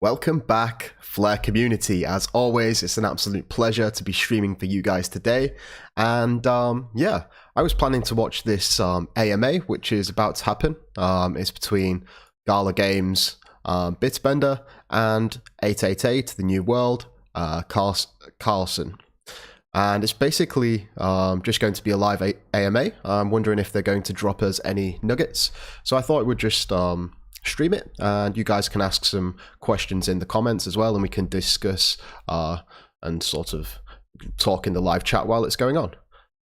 Welcome back, Flare community. As always, it's an absolute pleasure to be streaming for you guys today. And yeah, I was planning to watch this AMA, which is about to happen. It's between GALA Games, Bitbender, and 888, The New World, Carlson. And it's basically just going to be a live AMA. I'm wondering if they're going to drop us any nuggets. So I thought it would just stream it, and you guys can ask some questions in the comments as well, and we can discuss and sort of talk in the live chat while it's going on.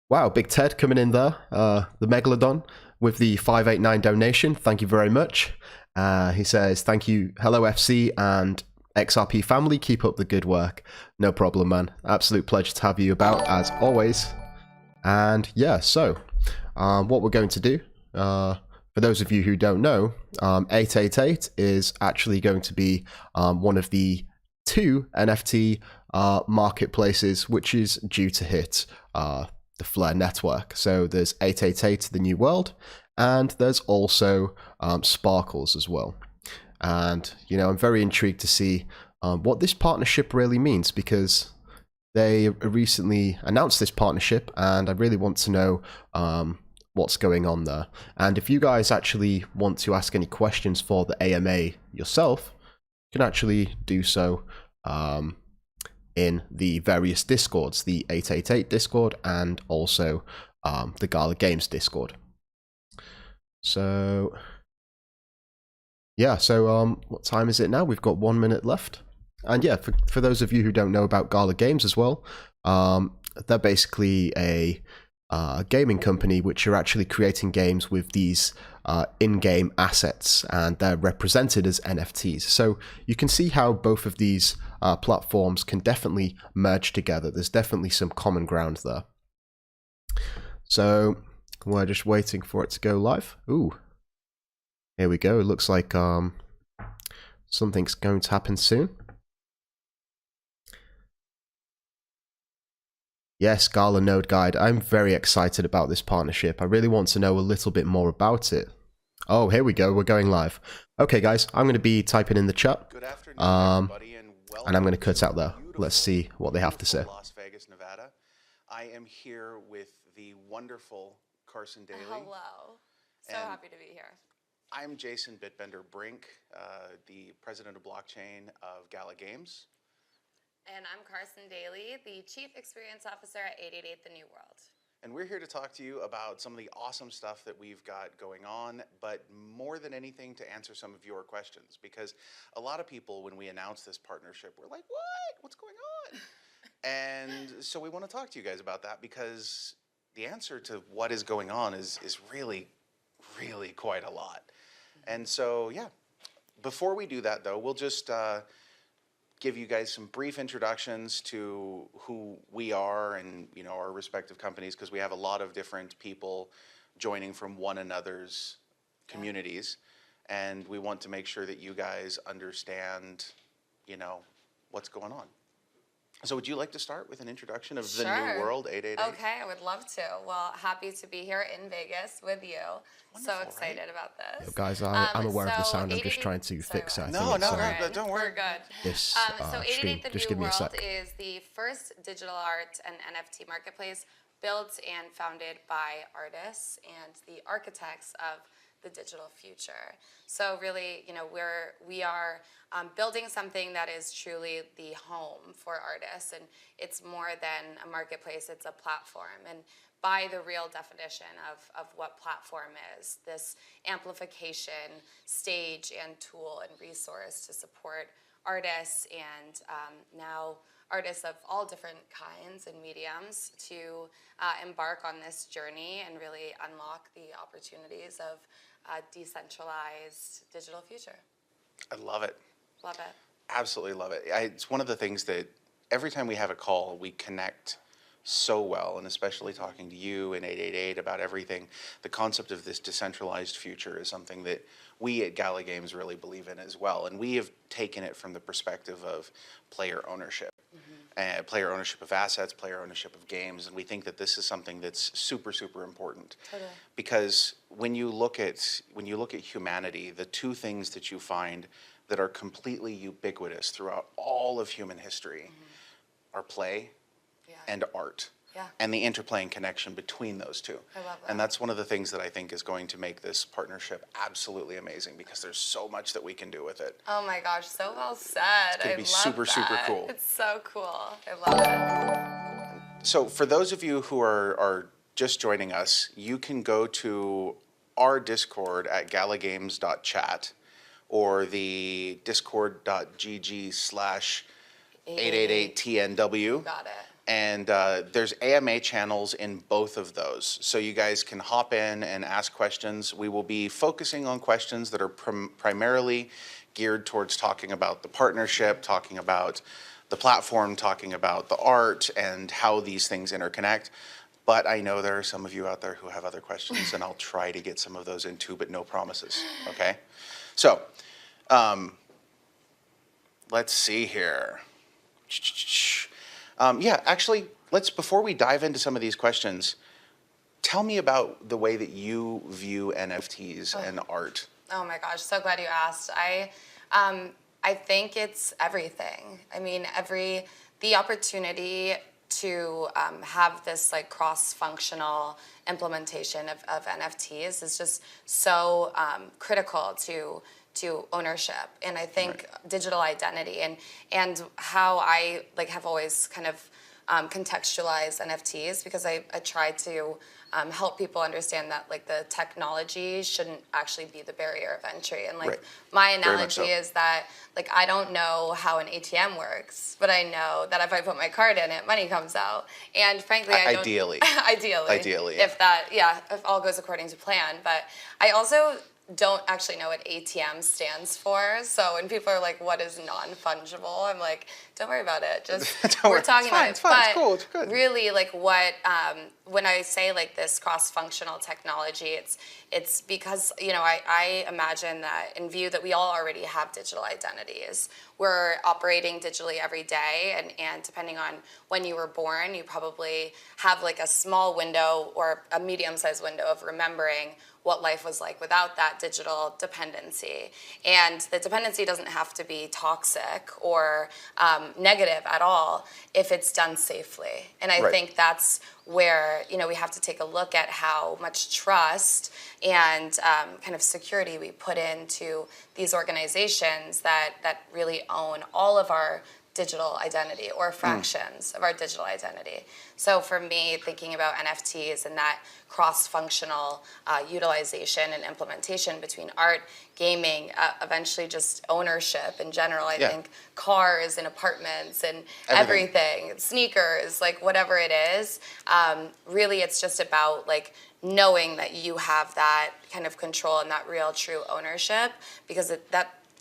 Wow, Big Ted coming in there, the Megalodon with the 589 donation. Thank you very much. He says, thank you, hello FC and XRP family, keep up the good work. No problem, man. Absolute pleasure to have you about, as always. And yeah, so what we're going to do, for those of you who don't know, 888 is actually going to be one of the 2 NFT marketplaces which is due to hit the Flare network. So there's 888, The New World, and there's also Sparkles as well. And, you know, I'm very intrigued to see what this partnership really means, because they recently announced this partnership, and I really want to know what's going on there. And if you guys actually want to ask any questions for the AMA yourself, you can actually do so in the various Discords, the 888 Discord and also the GALA Games Discord. So yeah, so what time is it now? We've got 1 minute left. And yeah, for those of you who don't know about GALA Games as well, they're basically a gaming company which are actually creating games with these in-game assets, and they're represented as NFTs. So you can see how both of these platforms can definitely merge together. There's definitely some common ground there. So we're just waiting for it to go live. Ooh, here we go. It looks like something's going to happen soon. Yes, GALA Node Guide. I'm very excited about this partnership. I really want to know a little bit more about it. Oh, here we go. We're going live. Okay, guys, I'm going to be typing in the chat. Good afternoon, everybody, and welcome and I'm going to cut out there. Let's see what they have to say. Las Vegas, Nevada. I am here with the wonderful Carson Daly. Hello. So happy to be here. I'm Jason Bitbender Brink, the president of blockchain of GALA Games. And I'm Carson Daly, the Chief Experience Officer at 888 The New World. And we're here to talk to you about some of the awesome stuff that we've got going on, but more than anything to answer some of your questions, because a lot of people, when we announced this partnership, were like, what? What's going on? And so we want to talk to you guys about that, because the answer to what is going on is really, really quite a lot. And so, yeah, before we do that, though, we'll just give you guys some brief introductions to who we are and, you know, our respective companies, because we have a lot of different people joining from one another's communities, and we want to make sure that you guys understand, you know, what's going on. So would you like to start with an introduction of the New World 888? Okay, I would love to. Well, happy to be here in Vegas with you. Wonderful, so excited about this. Yo, guys, I'm aware of the sound. I'm just trying to fix it. No, don't worry. We're good. This so 888 stream. The Just New give me a World sec. is the first digital art and NFT marketplace built and founded by artists and the architects of the digital future. So really, you know, we are building something that is truly the home for artists, and it's more than a marketplace, it's a platform. And by the real definition of what platform is, this amplification stage and tool and resource to support artists and now artists of all different kinds and mediums to embark on this journey and really unlock the opportunities of a decentralized digital future. I love it. Love it. Absolutely love it. It's one of the things that every time we have a call, we connect so well, and especially talking to you and 888 about everything. The concept of this decentralized future is something that we at GALA Games really believe in as well, and we have taken it from the perspective of player ownership. Player ownership of assets, player ownership of games, and we think that this is something that's super, super important. Totally. Because when you look at humanity, the two things that you find that are completely ubiquitous throughout all of human history are play and art. Yeah. And the interplay and connection between those two. I love that. And that's one of the things that I think is going to make this partnership absolutely amazing, because there's so much that we can do with it. Oh my gosh, so well said. It's gonna be love super, super that. cool. It's so cool. I love it. So for those of you who are just joining us, you can go to our Discord at galagames.chat or the discord.gg/888TNW. Got it. And there's AMA channels in both of those. So you guys can hop in and ask questions. We will be focusing on questions that are primarily geared towards talking about the partnership, talking about the platform, talking about the art and how these things interconnect. But I know there are some of you out there who have other questions, and I'll try to get some of those into, but no promises, okay? So, let's see here. Yeah, actually, before we dive into some of these questions, tell me about the way that you view NFTs and art. Oh my gosh, so glad you asked. I think it's everything. I mean, the opportunity to have this like cross-functional implementation of NFTs is just so critical to ownership, and I think digital identity and how I like have always kind of contextualized NFTs, because I try to help people understand that like the technology shouldn't actually be the barrier of entry. And like my analogy is that like I don't know how an ATM works, but I know that if I put my card in it, money comes out. And frankly, I don't, ideally, if all goes according to plan. But I also don't actually know what ATM stands for. So when people are like, what is non-fungible? I'm like, don't worry about it. Just we're talking about it. It's fine. It's cool. It's good. Really, like what when I say like this cross-functional technology, it's because I imagine that in view that we all already have digital identities. We're operating digitally every day, and depending on when you were born, you probably have like a small window or a medium-sized window of remembering what life was like without that digital dependency. And the dependency doesn't have to be toxic or negative at all if it's done safely. And I think that's where we have to take a look at how much trust and kind of security we put into these organizations that really own all of our digital identity or fractions of our digital identity. So for me, thinking about NFTs and that cross-functional utilization and implementation between art, gaming, eventually just ownership in general, I think cars and apartments and everything, sneakers, like whatever it is, really it's just about like knowing that you have that kind of control and that real true ownership, because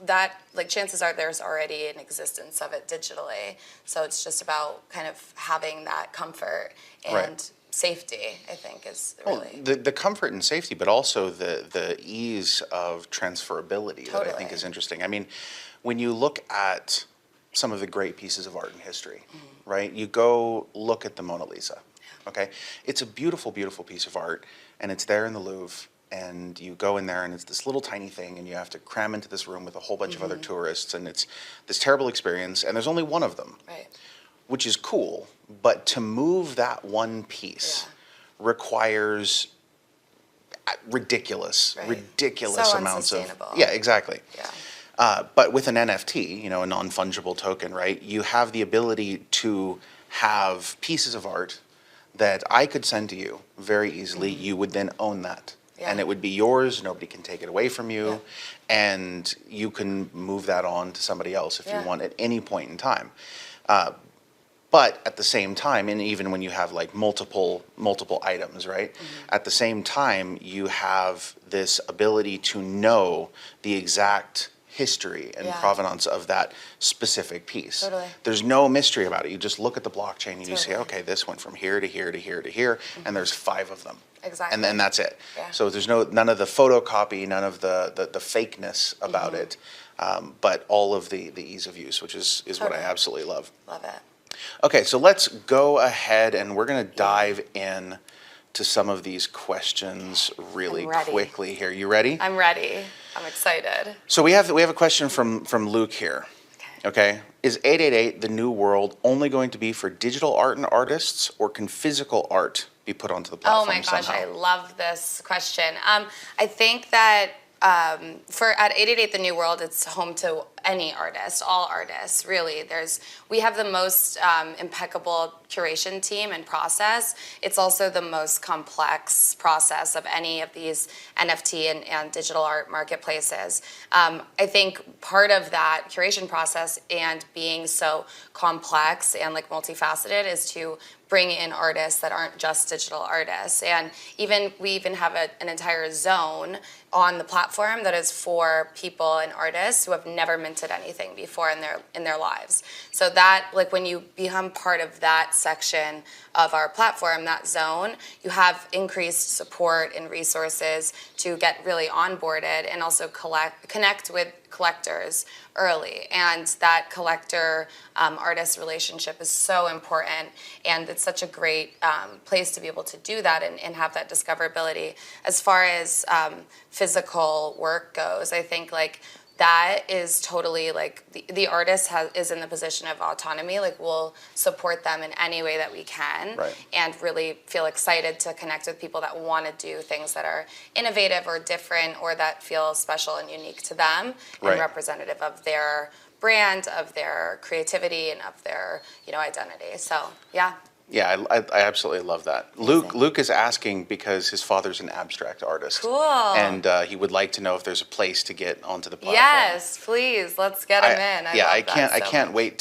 that like chances are there's already an existence of it digitally. So it's just about kind of having that comfort and safety, I think, is really the comfort and safety, but also the ease of transferability that I think is interesting. I mean, when you look at some of the great pieces of art in history, right? You go look at the Mona Lisa. Okay, it's a beautiful, beautiful piece of art, and it's there in the Louvre. And you go in there, and it's this little tiny thing, and you have to cram into this room with a whole bunch of other tourists, and it's this terrible experience, and there's only one of them, which is cool. But to move that one piece requires ridiculous so amounts of Yeah. But with an NFT, a non-fungible token, right? You have the ability to have pieces of art that I could send to you very easily. You would then own that. And it would be yours. Nobody can take it away from you. And you can move that on to somebody else if you want at any point in time. But at the same time, and even when you have like multiple items, right? At the same time, you have this ability to know the exact history and provenance of that specific piece. There's no mystery about it. You just look at the blockchain and you say, okay, this went from here to here to here to here, and there's 5 of them. Exactly. And that's it. So there's none of the photocopy, none of the fakeness about it, but all of the ease of use, which is what I absolutely love. Love it. Okay, so let's go ahead and we're going to dive in to some of these questions really quickly here. You ready? I'm ready. I'm excited. So we have a question from Luke here. Okay. Is 888 the new world only going to be for digital art and artists, or can physical art be put onto the platform Oh my gosh, somehow? I love this question. I think that for at 888 The New World, it's home to any artist, all artists, really. We have the most impeccable curation team and process. It's also the most complex process of any of these NFT and digital art marketplaces. I think part of that curation process and being so complex and like multifaceted is to bring in artists that aren't just digital artists. And we even have an entire zone on the platform that is for people and artists who have never minted anything before in their lives. So that, like, when you become part of that section of our platform, that zone, you have increased support and resources to get really onboarded and also connect with collectors early. And that collector artist relationship is so important, and it's such a great place to be able to do that and have that discoverability. As far as physical work goes, I think like that is totally like the artist is in the position of autonomy. Like, we'll support them in any way that we can, Right. and really feel excited to connect with people that want to do things that are innovative or different, or that feel special and unique to them, Right. and representative of their brand, of their creativity, and of their identity. So yeah. Yeah, I absolutely love that. Luke is asking because his father's an abstract artist. Cool. And he would like to know if there's a place to get onto the platform. Yes, please. Let's get him in. I love can't wait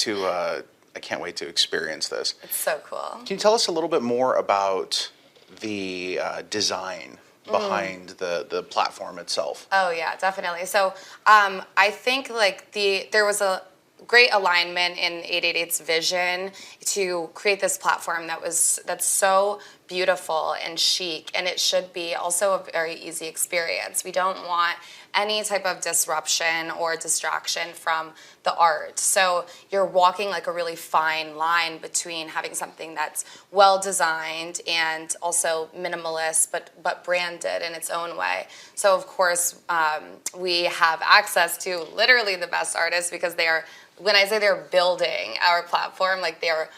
to experience this. It's so cool. Can you tell us a little bit more about the design behind the platform itself? Oh yeah, definitely. So I think like there was a great alignment in 888's vision to create this platform that's so beautiful and chic, and it should be also a very easy experience. We don't want any type of disruption or distraction from the art. So you're walking like a really fine line between having something that's well designed and also minimalist, but branded in its own way. So of course, we have access to literally the best artists, because when I say they're building our platform, like they're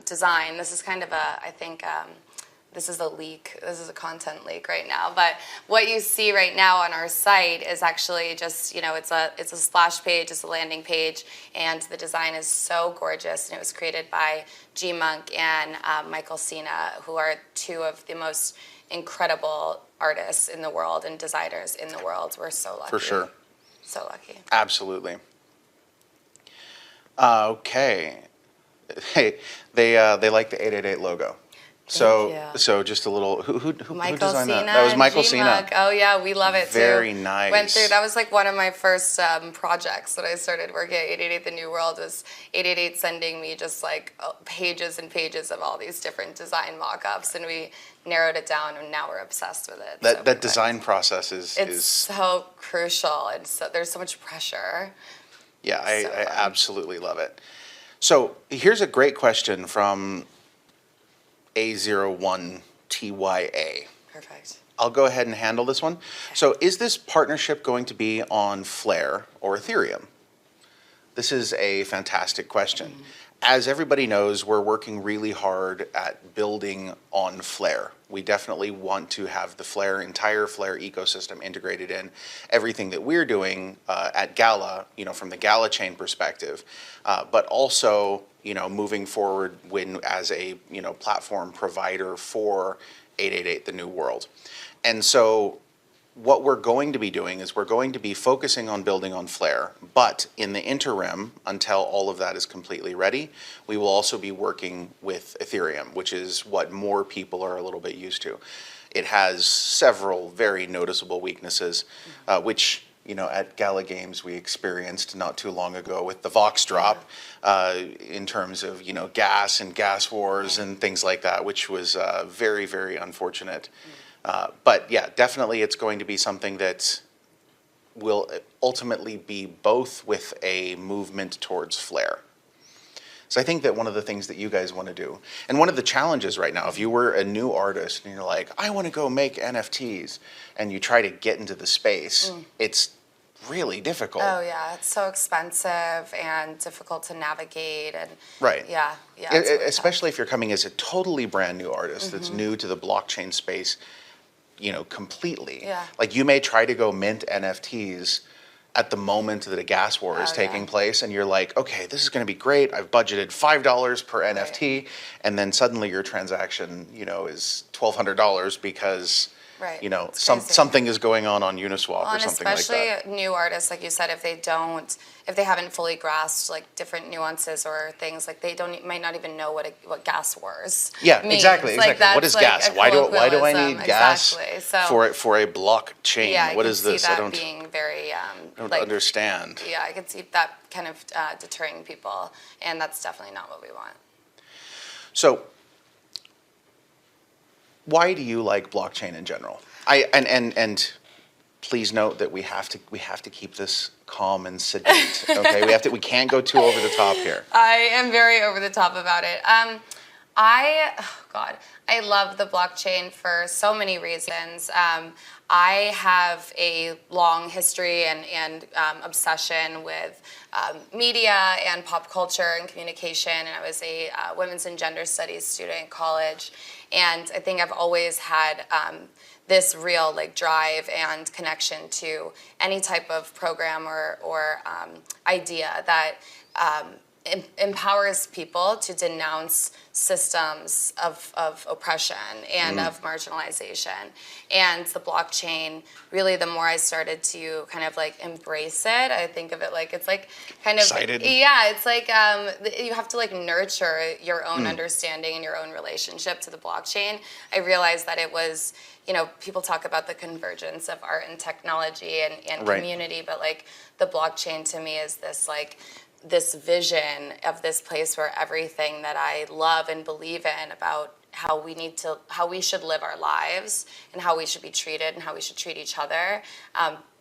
design. This is kind of I think this is a leak. This is a content leak right now. But what you see right now on our site is actually just, it's a splash page, it's a landing page, and the design is so gorgeous. And it was created by G Monk and Michael Cena, who are two of the most incredible artists in the world and designers in the world. We're so lucky. For sure. So lucky. Absolutely. Okay. Hey, they like the 888 logo. So just a little. Who Michael designed Cena. that? That was Michael G-Mug. Cena. Oh yeah, we love it too. Very nice. Went through. That was like one of my first projects that I started working at 888 The New World. Was 888 sending me just like pages and pages of all these different design mock-ups, and we narrowed it down, and now we're obsessed with it. That design process is so crucial, and so there's so much pressure. Yeah, I absolutely love it. So here's a great question from A01TYA. Perfect. I'll go ahead and handle this one. Okay. So is this partnership going to be on Flare or Ethereum? This is a fantastic question. Mm-hmm. As everybody knows, we're working really hard at building on Flare. We definitely want to have the entire Flare ecosystem integrated in everything that we're doing at GALA, from the GALA chain perspective, but also, moving forward as a, platform provider for 888 The New World. And so what we're going to be doing is we're going to be focusing on building on Flare, but in the interim, until all of that is completely ready, we will also be working with Ethereum, which is what more people are a little bit used to. It has several very noticeable weaknesses, which, at Gala Games we experienced not too long ago with the Vox drop, in terms of, gas and gas wars and things like that, which was very, very unfortunate. But yeah, definitely it's going to be something that will ultimately be both with a movement towards Flare. So I think that one of the things that you guys want to do, and one of the challenges right now, if you were a new artist and you're like, I want to go make NFTs, and you try to get into the space, it's really difficult. Oh yeah, it's so expensive and difficult to navigate, and Right. yeah, it's really tough. Especially if you're coming as a totally brand new artist that's new to the blockchain space, completely. Yeah. Like you may try to go mint NFTs at the moment that a gas war is Oh, yeah. taking place, and you're like, okay, this is going to be great. I've budgeted $5 per NFT, and then suddenly your transaction, is $1,200 because Right. It's crazy. something is going on Uniswap Well, or and something like especially that. new artists, like you said, if they haven't fully grasped like different nuances or things, like might not even know what gas wars Yeah, means. exactly. Like, What is that's, like, gas? a Why do I colloquialism. need gas Exactly. So, for a blockchain? yeah, I What could is see this? that I don't being very don't like, understand. Yeah, I could see that kind of deterring people, and that's definitely not what we want. So, why do you like blockchain in general? And please note that we have to keep this calm and sedate. Okay, we can't go too over the top here. I am very over the top about it. I love the blockchain for so many reasons. I have a long history and obsession with media and pop culture and communication. And I was a women's and gender studies student in college, and I think I've always had this real drive and connection to any type of program or idea that empowers people to denounce systems of oppression and of marginalization. And the blockchain, really, the more I started to kind of embrace it, I think of it it's kind of Excited. Yeah, it's you have to nurture your own understanding and your own relationship to the blockchain. I realized that it was, people talk about the convergence of art and technology and Right. community, but the blockchain to me is this vision of this place where everything that I love and believe in about how we should live our lives and how we should be treated and how we should treat each other,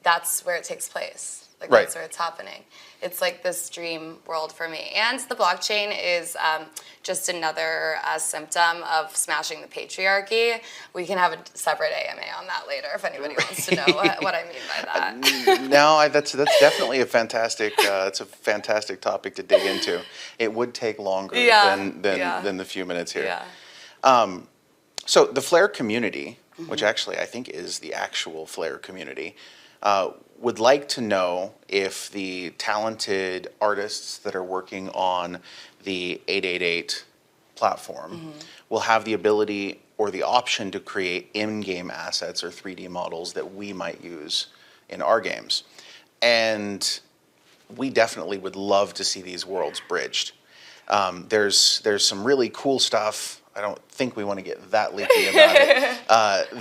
that's where it takes place. Right. That's where it's happening. It's this dream world for me. And the blockchain is just another symptom of smashing the patriarchy. We can have a separate AMA on that later if anybody wants to know what I mean by that. No, that's definitely a fantastic. It's a fantastic topic to dig into. It would take longer than the few minutes here. Yeah. So the Flare community, which actually I think is the actual Flare community, would like to know if the talented artists that are working on the 888 platform will have the ability or the option to create in-game assets or 3D models that we might use in our games. And we definitely would love to see these worlds bridged. There's some really cool stuff. I don't think we want to get that leaky about it.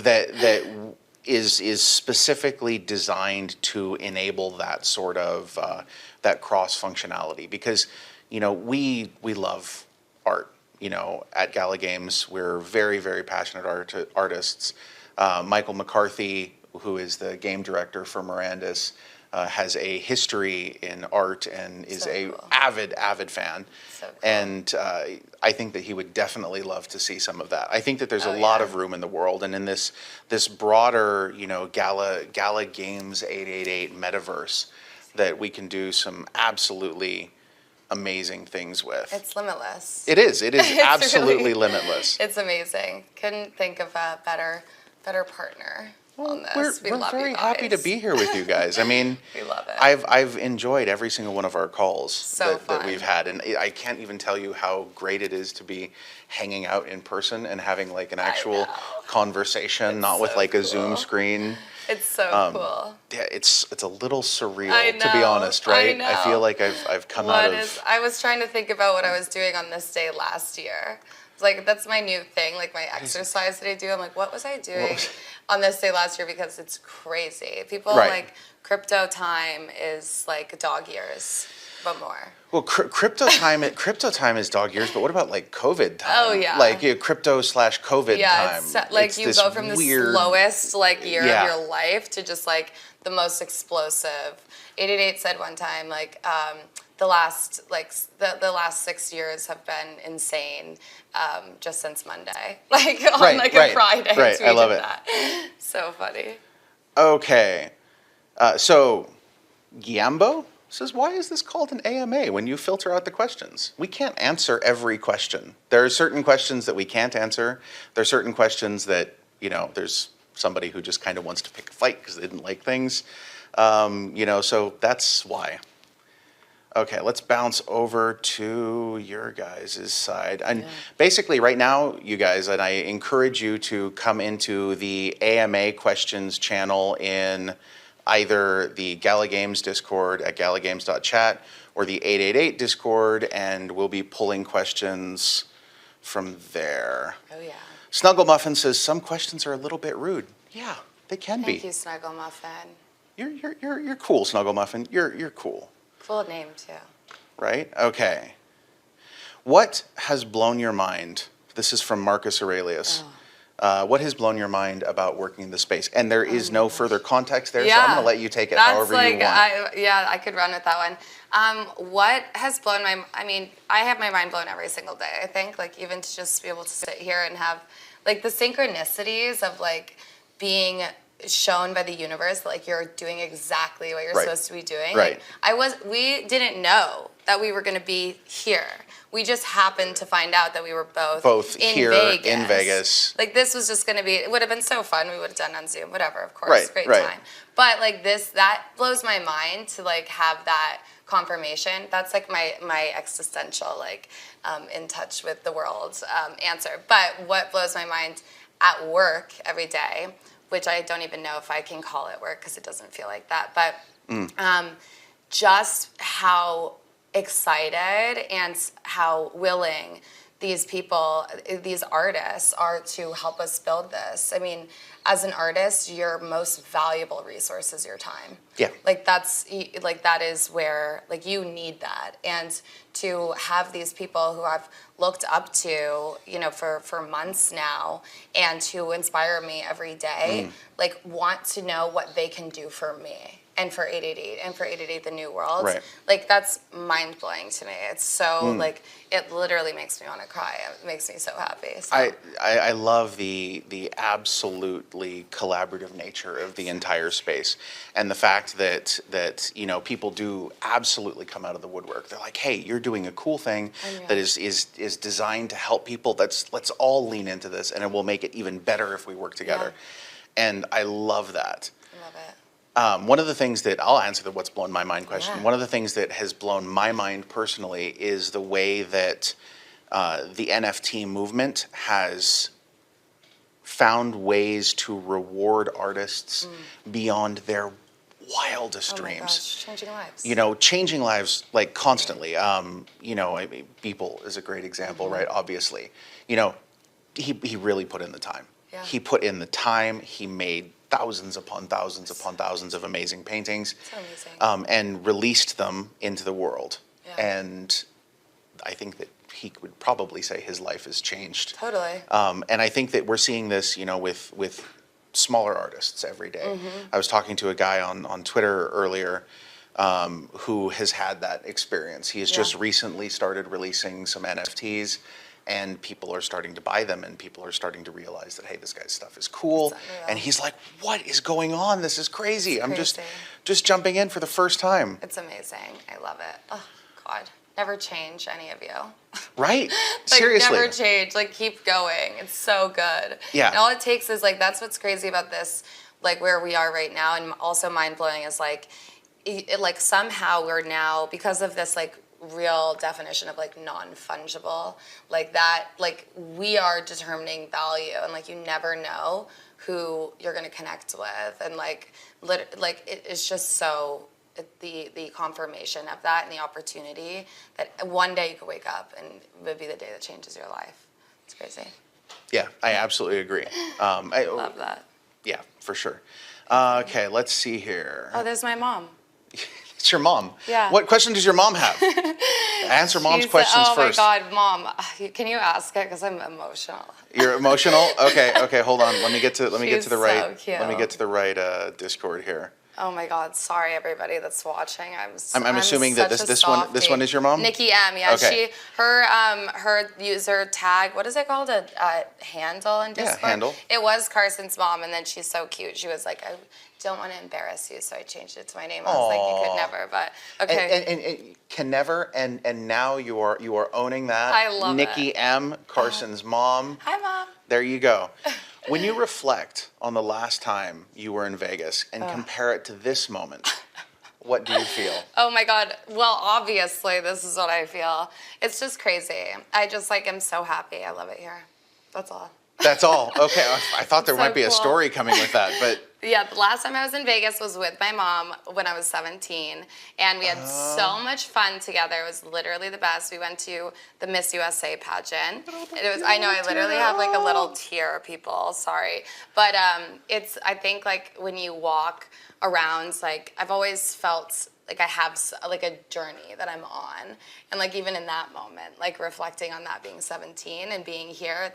That is specifically designed to enable that sort of that cross functionality, because we love art. At GALA Games, we're very, very passionate artists. Michael McCarthy, who is the game director for Mirandus, has a history in art and is So a cool. avid fan. So cool. And I think that he would definitely love to see some of that. I think that there's Oh, a lot yeah. of room in the world, and in this broader, GALA Games 888 metaverse, that we can do some absolutely amazing things with. It's limitless. It is It's absolutely really- limitless. It's amazing. Couldn't think of a better partner on this. We're We love you very happy to guys. be here with you guys. I mean, We love it. I've enjoyed every single one of our calls So that fun. we've had, and I can't even tell you how great it is to be hanging out in person and having an actual know. conversation, not with so a Zoom cool. screen. It's so cool. Yeah, it's a little surreal, I to be know, honest, I right? know. feel like I've come out of. I was trying to think about what I was doing on this day last year. It's that's my new thing, my exercise that I do. I'm what was I doing on this day last year? Because it's crazy. People Right. crypto time is dog years, but more. Well, crypto time is dog years, but what about COVID time? Oh, yeah. Crypto/COVID Yeah, time. it's It's you go from the weird, slowest year Yeah. of your life to just the most explosive. 888 said one time the last the last 6 years have been insane, just since Monday, like on Right, a Friday. right. I love it. That. So funny. Okay, so Giambo says, why is this called an AMA when you filter out the questions? We can't answer every question. There are certain questions that we can't answer. There are certain questions that, there's somebody who just kind of wants to pick a fight because they didn't like things. So that's why. Okay, let's bounce over to your guys' side. And basically right now, you guys, and I encourage you to come into the AMA questions channel in either the Gala Games Discord at galagames.chat or the 888 Discord, and we'll be pulling questions from there. Oh yeah. Snuggle Muffin says, some questions are a little bit rude. Yeah, they can be. Thank you, Snuggle Muffin. You're cool, Snuggle Muffin. You're cool. Cool name too. Right? Okay. What has blown your mind? This is from Marcus Aurelius. What has blown your mind about working in the space? And there is no further context there, so I'm going to let you take it however you want. I could run with that one. What has blown I have my mind blown every single day, I think. Like, even to just be able to sit here and have, like, the synchronicities of, like, being shown by the universe that, like, you're doing exactly what you're supposed to be doing. Right. Like, we didn't know that we were going to be here. We just happened to find out that we were both in here Vegas. in Vegas. Like, this was just going to be, it would have been so fun. We would have done on Zoom, whatever, of course. Great time. But, like, that blows my mind to, like, have that confirmation. That's, like, my existential, like, in touch with the world answer. But what blows my mind at work every day, which I don't even know if I can call it work because it doesn't feel like that, but just how excited and how willing these people, these artists, are to help us build this. I mean, as an artist, your most valuable resource is your time. Yeah. Like, that is where, like, you need that. And to have these people who I've looked up to, for months now, and who inspire me every day, like, want to know what they can do for me. And for 888, and for 888 The New World. Right. Like, that's mind-blowing to me. It's so, like, it literally makes me want to cry. It makes me so happy. So. I love the absolutely collaborative nature of the entire space. And the fact that people do absolutely come out of the woodwork. They're like, hey, you're doing a cool thing that is designed to help people. Let's all lean into this, and it will make it even better if we work together. Yeah. And I love that. One of the things that, I'll answer the what's blown my mind question. Yeah. One of the things that has blown my mind personally is the way that the NFT movement has found ways to reward artists beyond their wildest dreams. Gosh, changing lives. Changing lives, like, constantly. I mean, Beeple is a great example, right? Obviously. He really put in the time. Yeah. He put in the time. He made thousands upon thousands upon thousands of amazing paintings, so amazing. And released them into the world. Yeah. And I think that he would probably say his life has changed. Totally. And I think that we're seeing this, with smaller artists every day. I was talking to a guy on Twitter earlier who has had that experience. He has just recently started releasing some NFTs. And people are starting to buy them, and people are starting to realize that, hey, this guy's stuff is cool. And he's like, what is going on? This is crazy. I'm just jumping in for the first time. It's amazing. I love it. Oh, God. Never change, any of you. Right? Like, Seriously. Never change. Like, keep going. It's so good. Yeah. And all it takes is, like, that's what's crazy about this, like, where we are right now, and also mind-blowing is, like, somehow we're now, because of this, like, real definition of, like, non-fungible, like, that, like, we are determining value, and, like, you never know who you're going to connect with, and, like, it's just so, the confirmation of that and the opportunity that one day you could wake up and it would be the day that changes your life. It's crazy. Yeah, I absolutely agree. I love that. Yeah, for sure. Okay, let's see here. Oh, there's my mom. It's your mom. Yeah. What question does your mom have? Answer mom's questions first. Oh my God, Mom, can you ask it? Because I'm emotional. You're emotional? Okay, hold on. Let me get to the right. So cute. Let me get to the right Discord here. Oh my God! Sorry, everybody that's watching. I'm assuming that such a this one is your mom. Nikki M. Yeah, Okay. her user tag. What is it called? A handle in Discord. Yeah, handle. It was Carson's mom, and then she's so cute. She was like, I don't want to embarrass you, so I changed it to my name. I was like, you could never, but okay. And can never, and now you are owning that. I love Nikki it. M, Carson's mom. Hi, Mom. There you go. When you reflect on the last time you were in Vegas and compare it to this moment, what do you feel? Oh my God. Well, obviously, this is what I feel. It's just crazy. I just am so happy. I love it here. That's all. That's all. Okay. I thought there So might be a cool. story coming with that, but Yeah, the last time I was in Vegas was with my mom when I was 17, and we had so much fun together. It was literally the best. We went to the Miss USA pageant. It was, I know, I literally have like a little tear, people, sorry. But I think when you walk around, I've always felt like I have a journey that I'm on. And even in that moment, reflecting on that being 17 and being here,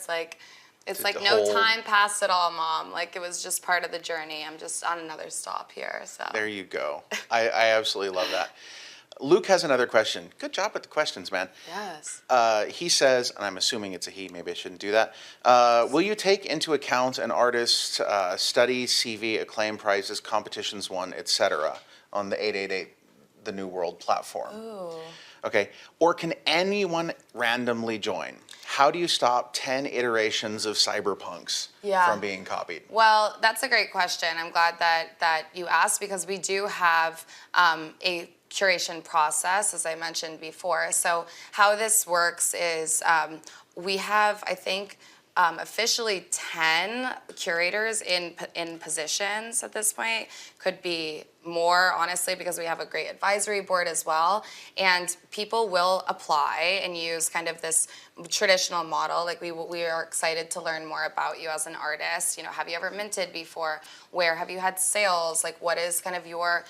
it's no time passed at all, Mom. It was just part of the journey. I'm just on another stop here. So there you go. I absolutely love that. Luke has another question. Good job with the questions, man. Yes. He says, and I'm assuming it's a he, maybe I shouldn't do that. Will you take into account an artist's study, CV, acclaim prizes, competitions won, etc. on the 888 The New World platform? Ooh. Okay. Or can anyone randomly join? How do you stop 10 iterations of cyberpunks from being copied? Well, that's a great question. I'm glad that you asked, because we do have a curation process, as I mentioned before. So how this works is we have, I think, officially 10 curators in positions at this point. Could be more, honestly, because we have a great advisory board as well. And people will apply and use kind of this traditional model. We are excited to learn more about you as an artist. Have you ever minted before? Where have you had sales? What is kind of your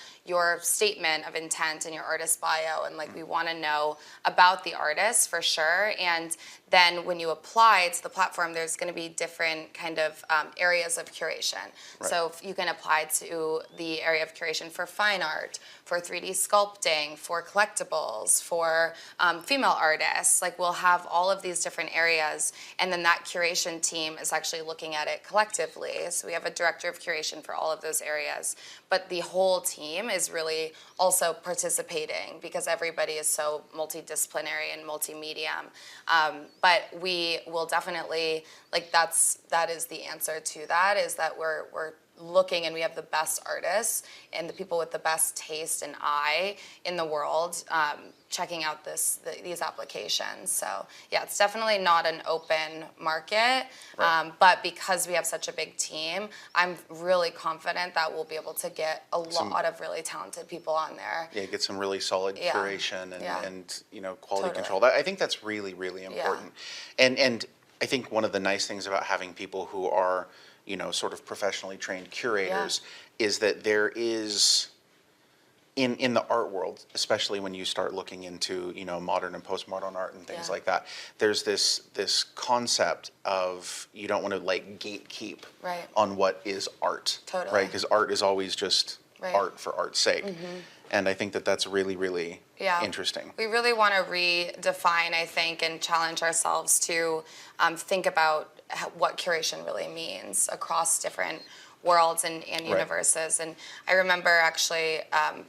statement of intent in your artist bio? And we want to know about the artist for sure. And then when you apply to the platform, there's going to be different kind of areas of curation. Right. So you can apply to the area of curation for fine art, for 3D sculpting, for collectibles, for female artists. We'll have all of these different areas, and then that curation team is actually looking at it collectively. So we have a director of curation for all of those areas, but the whole team is really also participating because everybody is so multidisciplinary and multimedia. But we will definitely, that is the answer to that, is that we're looking, and we have the best artists and the people with the best taste and eye in the world checking out these applications. So yeah, it's definitely not an open market, but because we have such a big team, I'm really confident that we'll be able to get a lot of really talented people on there. Yeah, get some really solid curation and quality Totally. control. I think that's really, really important. And I think one of the nice things about having people who are sort of professionally trained curators is that there is, in the art world, especially when you start looking into, modern and postmodern art and things like that, there's this concept of you don't want to gatekeep on what is art. Totally. Right? Because art is always just art for art's sake. Mm-hmm. And I think that that's really, really interesting. We really want to redefine, I think, and challenge ourselves to think about what curation really means across different worlds and universes. And I remember actually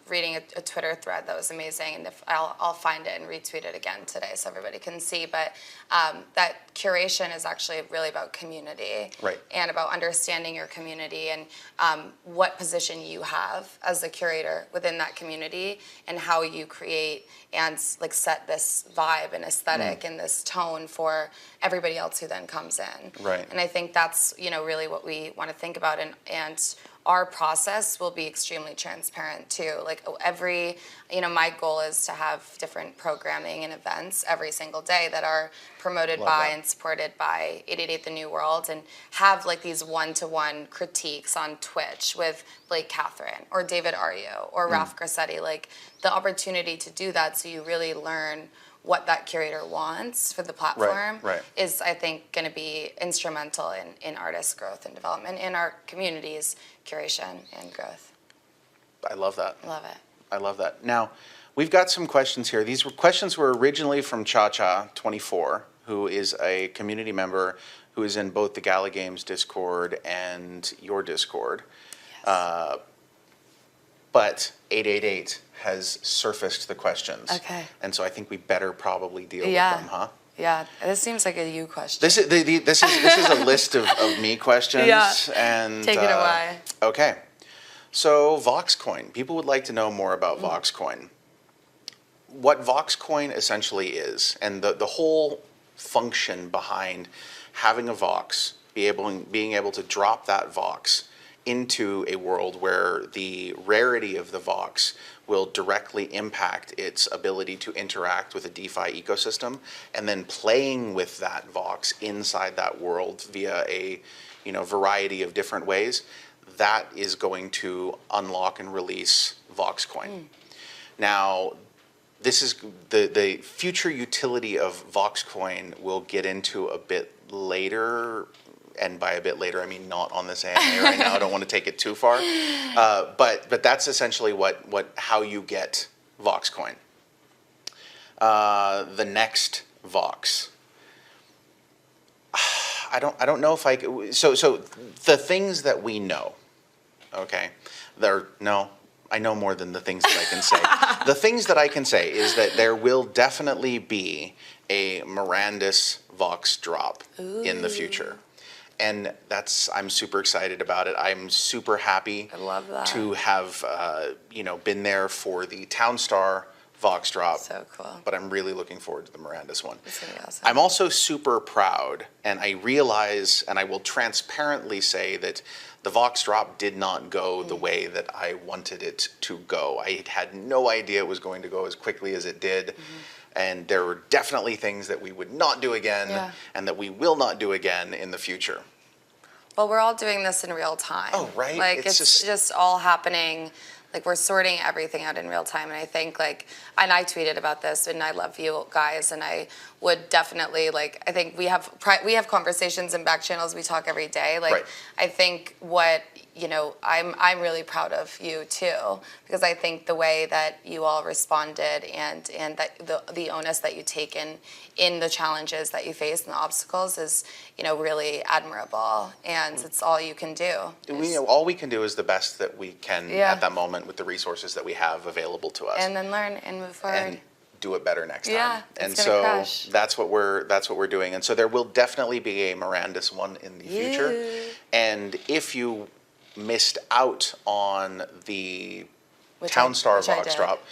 reading a Twitter thread that was amazing, and I'll find it and retweet it again today so everybody can see. But that curation is actually really about community and about understanding your community and what position you have as a curator within that community, and how you create and set this vibe and aesthetic and this tone for everybody else who then comes in. Right. And I think that's really what we want to think about, and our process will be extremely transparent too. Every, my goal is to have different programming and events every single day that are promoted and supported by 888 The New World, and have these one-to-one critiques on Twitch with Blake Catherine or David Ario or Ralph Grassetti. The opportunity to do that, so you really learn what that curator wants for the platform is, I think, going to be instrumental in artist growth and development in our community's curation and growth. I love that. Love it. I love that. Now, we've got some questions here. These questions were originally from Cha-Cha24, who is a community member who is in both the Gala Games Discord and your Discord. Yes. But 888 has surfaced the questions. Okay. And so I think we better probably deal with Yeah. them, huh? Yeah, this seems like a you question. This is a list of me questions. Yeah. And Take it away. Okay. So Voxcoin. People would like to know more about Voxcoin. What Voxcoin essentially is, and the whole function behind having a Vox, being able to drop that Vox into a world where the rarity of the Vox will directly impact its ability to interact with a DeFi ecosystem, and then playing with that Vox inside that world via a variety of different ways, that is going to unlock and release Voxcoin. Now, this is the future utility of Voxcoin we'll get into a bit later, and by a bit later I mean not on this AMA right now. I don't want to take it too far, but that's essentially how you get Voxcoin. The next Vox. I don't know if I could, so the things that we know, okay, I know more than the things that I can say. The things that I can say is that there will definitely be a Mirandus Vox drop in the future. And I'm super excited about it. I'm super happy I love that. to have been there for the Townstar Vox drop. So cool. But I'm really looking forward to the Mirandus one. It's gonna be awesome. I'm also super proud, and I realize, and I will transparently say that the Vox drop did not go the way that I wanted it to go. I had no idea it was going to go as quickly as it did. And there were definitely things that we would not do again, and that we will not do again in the future. Well, we're all doing this in real time. Oh, right. Like it's just all happening. Like we're sorting everything out in real time. And I think and I tweeted about this, and I love you guys, and I would definitely I think we have conversations in back channels. We talk every day. Right. I think I'm really proud of you too, because I think the way that you all responded and that the onus that you take in the challenges that you face and the obstacles is really admirable, and it's all you can do. All we can do is the best that we can at that moment with the resources that we have available to us, and then learn and move forward and do it better next time. Yeah, and it's so gonna crush. that's what we're doing. And so there will definitely be a Mirandus one in the future. And if you missed out on the Townstar Vox drop,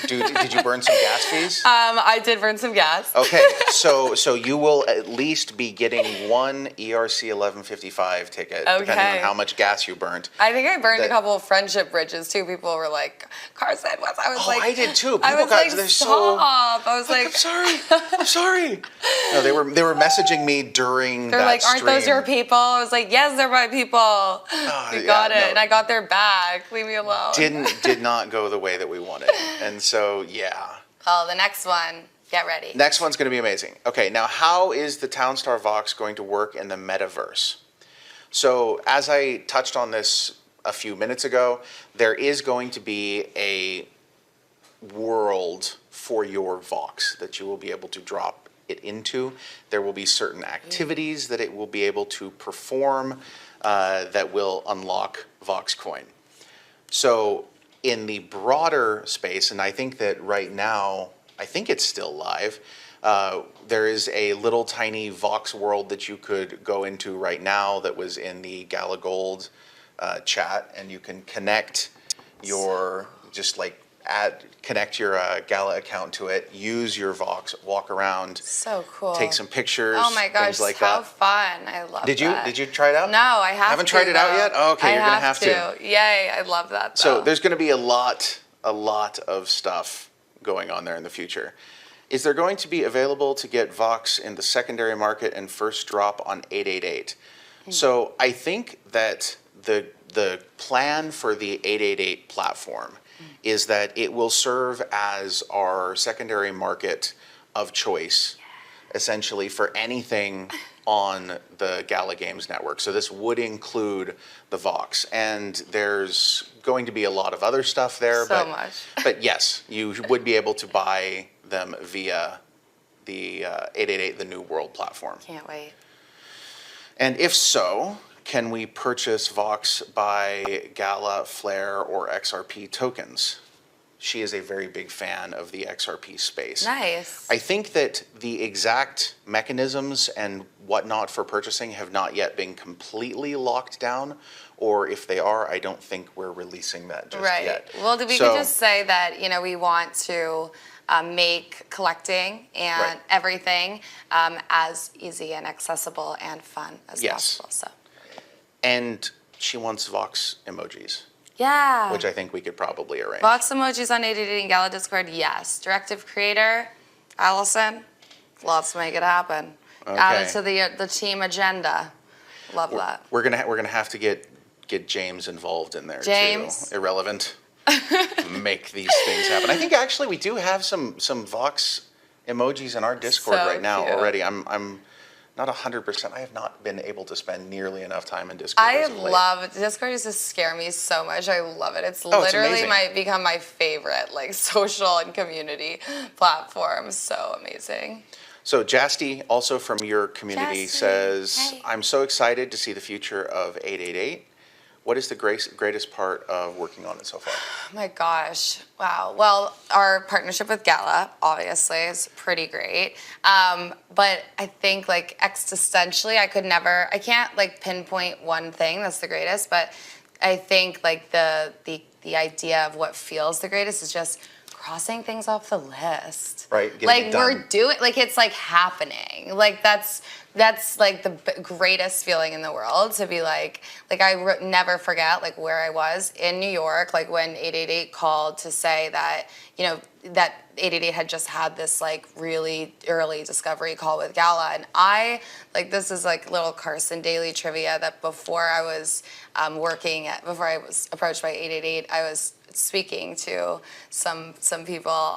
did you burn some gas fees? I did burn some gas. Okay, so you will at least be getting one ERC 1155 ticket, depending on how much gas you burnt. I think I burned a couple of friendship bridges too. People were like, "Carson, what's?" I was like, I did too. I was like, they're "Stop!" I was like, I'm sorry. No, they were messaging me during they're that like, "Aren't stream. those your people?" I was like, "Yes, they're my people." You got it, no. and I got their back. Leave me alone. Did not go the way that we wanted. And so, yeah. Oh, the next one. Get ready. Next one's going to be amazing. Okay, now how is the Townstar Vox going to work in the metaverse? So, as I touched on this a few minutes ago, there is going to be a world for your Vox that you will be able to drop it into. There will be certain activities that it will be able to perform that will unlock Voxcoin. So, in the broader space, and I think that right now, I think it's still live, there is a little tiny Vox world that you could go into right now that was in the Gala Gold chat, and you can connect your, connect your Gala account to it, use your Vox, walk around, so cool, take some pictures, oh my gosh, things like how that. fun. I love that. Did you try it out? No, I haven't tried it out yet? Oh, okay, you're gonna have to. Yay, I love that though. So there's gonna be a lot of stuff going on there in the future. Is there going to be available to get Vox in the secondary market and first drop on 888? So I think that the plan for the 888 platform is that it will serve as our secondary market of choice, essentially for anything on the Gala Games network. So this would include the Vox, and there's going to be a lot of other stuff there. So much. But yes, you would be able to buy them via the 888 The New World platform. Can't wait. And if so, can we purchase Vox by Gala, Flare, or XRP tokens? She is a very big fan of the XRP space. Nice. I think that the exact mechanisms and whatnot for purchasing have not yet been completely locked down, or if they are, I don't think we're releasing that just Right. yet. Well, we could just say that, we want to make collecting and Right. everything as easy and accessible and fun as possible. So. And she wants Vox emojis, Yeah. which I think we could probably arrange. Vox emojis on 888 and Gala Discord, yes. Directive creator, Allison, let's make it happen. Add it to the team agenda. Love that. We're gonna have to get James involved in there James. too. Irrelevant. Make these things happen. I think actually we do have some Vox emojis in our Discord So right now cute. already. I'm not 100%. I have not been able to spend nearly enough time in Discord. I as of late. love Discord. Used to scare me so much. I love it. It's It's literally amazing. become my favorite social and community platform. So amazing. So Jasty, also from your community, Jasty, says, hey. I'm so excited to see the future of 888. What is the greatest part of working on it so far? Oh my gosh. Wow. Well, our partnership with Gala, obviously, is pretty great. But I think, existentially, I can't, pinpoint one thing that's the greatest, but I think, the idea of what feels the greatest is just crossing things off the list. Right, getting it we're done. doing, it's, happening. That's the greatest feeling in the world to be never forget where I was in New York, when 888 called to say that, that 888 had just had this really early discovery call with Gala. And I, this is little Carson Daily trivia that before I was before I was approached by 888, I was speaking to some people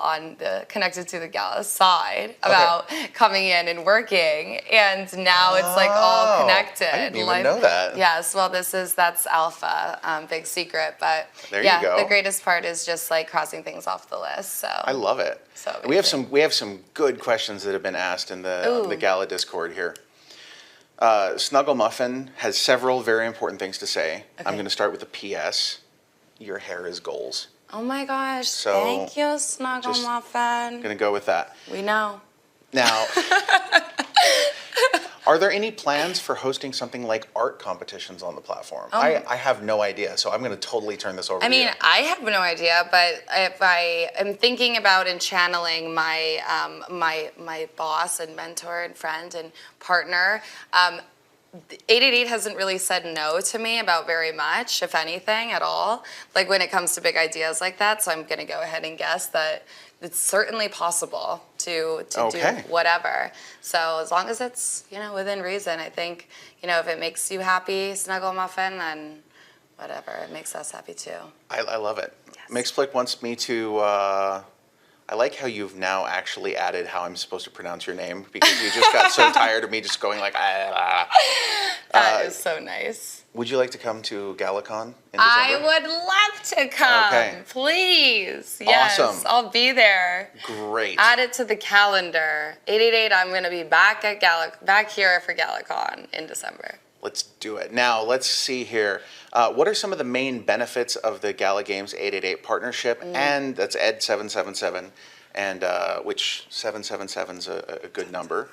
connected to the Gala side about coming in and working, and now it's all connected. I didn't even know that. Yes, well, that's alpha, big secret, but There you go. the greatest part is just crossing things off the list. So I love it. So we have some good questions that have been asked in the Gala Discord here. Snuggle Muffin has several very important things to say. I'm going to start with the PS. Your hair is goals. Oh my gosh! So, thank you, Snuggle Muffin. Going to go with that. We know. Now, are there any plans for hosting something like art competitions on the platform? I have no idea, so I'm going to totally turn this over to you. I have no idea, but if I am thinking about and channeling my my boss and mentor and friend and partner, 888 hasn't really said no to me about very much, if anything, at all. When it comes to big ideas like that, so I'm going to go ahead and guess that it's certainly possible to do whatever. So as long as it's within reason, I think if it makes you happy, Snuggle Muffin, then whatever, it makes us happy too. I love it. Yes. Mixflick wants me to. I like how you've now actually added how I'm supposed to pronounce your name, because you just got so tired of me just going That is so nice. Would you like to come to GalaCon in December? I would love to come. Okay. Please. Yes. Awesome. I'll be there. Great. Add it to the calendar. 888, I'm going to be back here for GalaCon in December. Let's do it. Now, let's see here. What are some of the main benefits of the Gala Games 888 partnership? And that's Ed777, and which 777's a good number.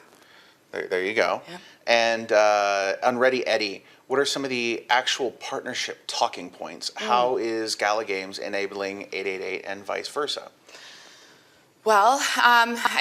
There you go. Yeah. And Unready Eddie, what are some of the actual partnership talking points? How is Gala Games enabling 888 and vice versa? Well,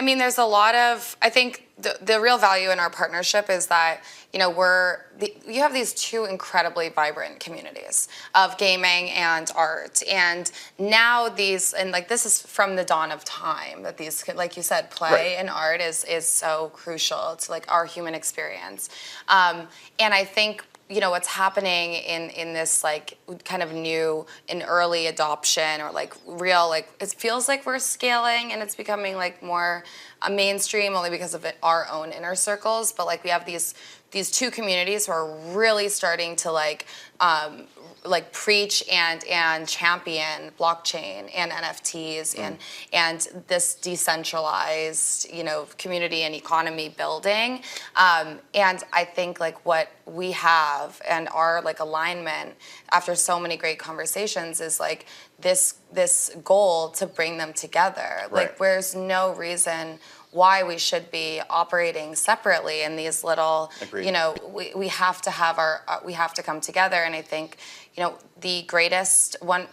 there's a lot of, I think the real value in our partnership is that, you have these two incredibly vibrant communities of gaming and art. And now this is from the dawn of time, that these, like you said, play and art is so crucial to our human experience. And I think what's happening in this like kind of new and early adoption or like real, like it feels like we're scaling and it's becoming like more mainstream only because of our own inner circles. But like we have these two communities who are really starting to like preach and champion blockchain and NFTs and this decentralized, community and economy building. And I think like what we have and our like alignment after so many great conversations is like this goal to bring them together. Right. Like there's no reason why we should be operating separately in these little, Agreed. We have to have we have to come together. And I think, the greatest one,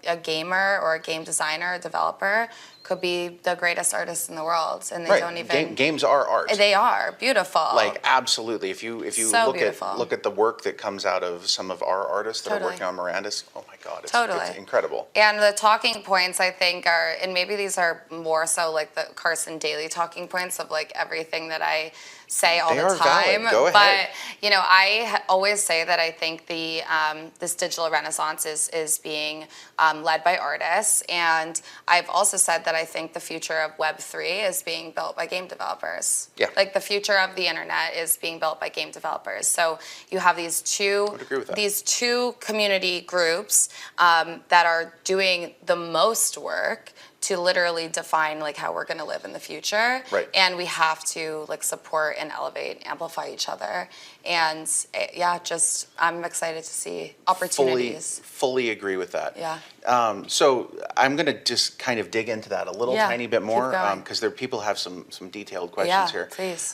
a gamer or a game designer, a developer could be the greatest artist in the world. And they don't even... Games are art. They are beautiful. Like, absolutely. If you So look at the work that comes out of some of our artists that are working on Miranda's, oh my God, it's incredible. And the talking points, I think, are, and maybe these are more so like the Carson Daily talking points of like everything that I say all the time. Valid. Go ahead. But I always say that I think this digital renaissance is being led by artists, and I've also said that I think the future of Web3 is being built by game developers. Yeah. Like the future of the internet is being built by game developers. So you have these two community groups that are doing the most work to literally define like how we're going to live in the future. Right. And we have to like support and elevate, amplify each other. And just I'm excited to see opportunities. Fully agree with that. Yeah. So I'm going to just kind of dig into that a little tiny bit more because people have some detailed questions here. Please.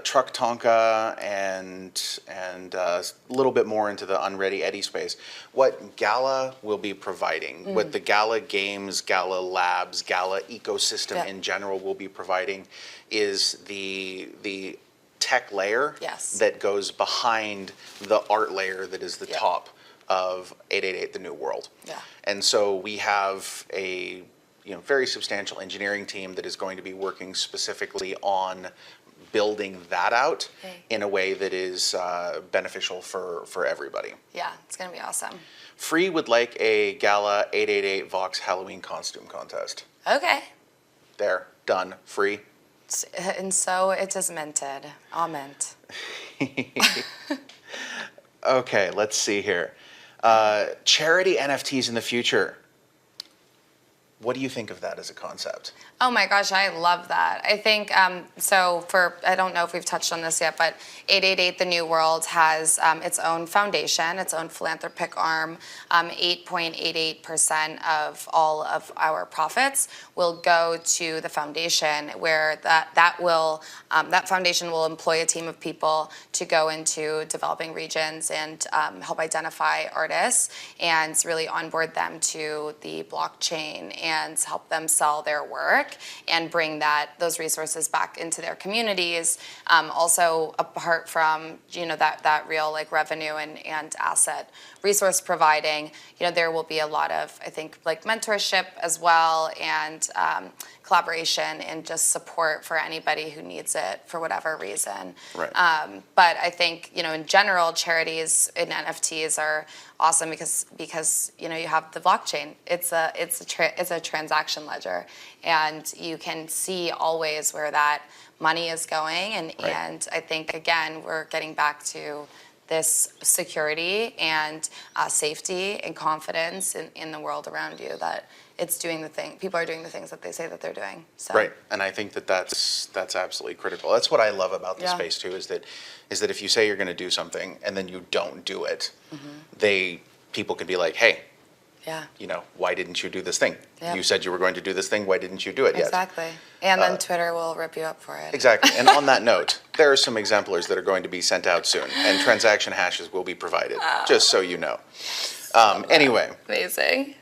Truck Tonka and a little bit more into the Unready Eddie space. What GALA will be providing, what the GALA games, GALA labs, GALA ecosystem in general will be providing is the tech layer that goes behind the art layer that is the top of 888 The New World. Yeah. And so we have a very substantial engineering team that is going to be working specifically on building that out in a way that is beneficial for everybody. Yeah, it's going to be awesome. Free would like a GALA 888 Vox Halloween costume contest. Okay. There, done, free. And so it is minted. Ament. Okay, let's see here. Charity NFTs in the future. What do you think of that as a concept? Oh my gosh, I love that. I think, I don't know if we've touched on this yet, but 888 The New World has its own foundation, its own philanthropic arm. 8.88% of all of our profits will go to the foundation, where that foundation will employ a team of people to go into developing regions and help identify artists and really onboard them to the blockchain and help them sell their work and bring those resources back into their communities. Also, apart from that real like revenue and asset resource providing, there will be a lot of, I think, like mentorship as well, and collaboration and just support for anybody who needs it for whatever reason. Right. But I think in general, charities and NFTs are awesome because you have the blockchain. It's a transaction ledger, and you can see always where that money is going. And I think again we're getting back to this security and safety and confidence in the world around you, that it's doing the thing. People are doing the things that they say that they're doing. So. Right, and I think that's absolutely critical. That's what I love about the space too. Is that if you say you're going to do something and then you don't do it, people can be like, hey, why didn't you do this thing? Yep. You said you were going to do this thing. Why didn't you do it yet? Exactly. And then Twitter will rip you up for it. Exactly. And on that note, there are some exemplars that are going to be sent out soon, and transaction hashes will be provided, just so you know. Anyway. Amazing.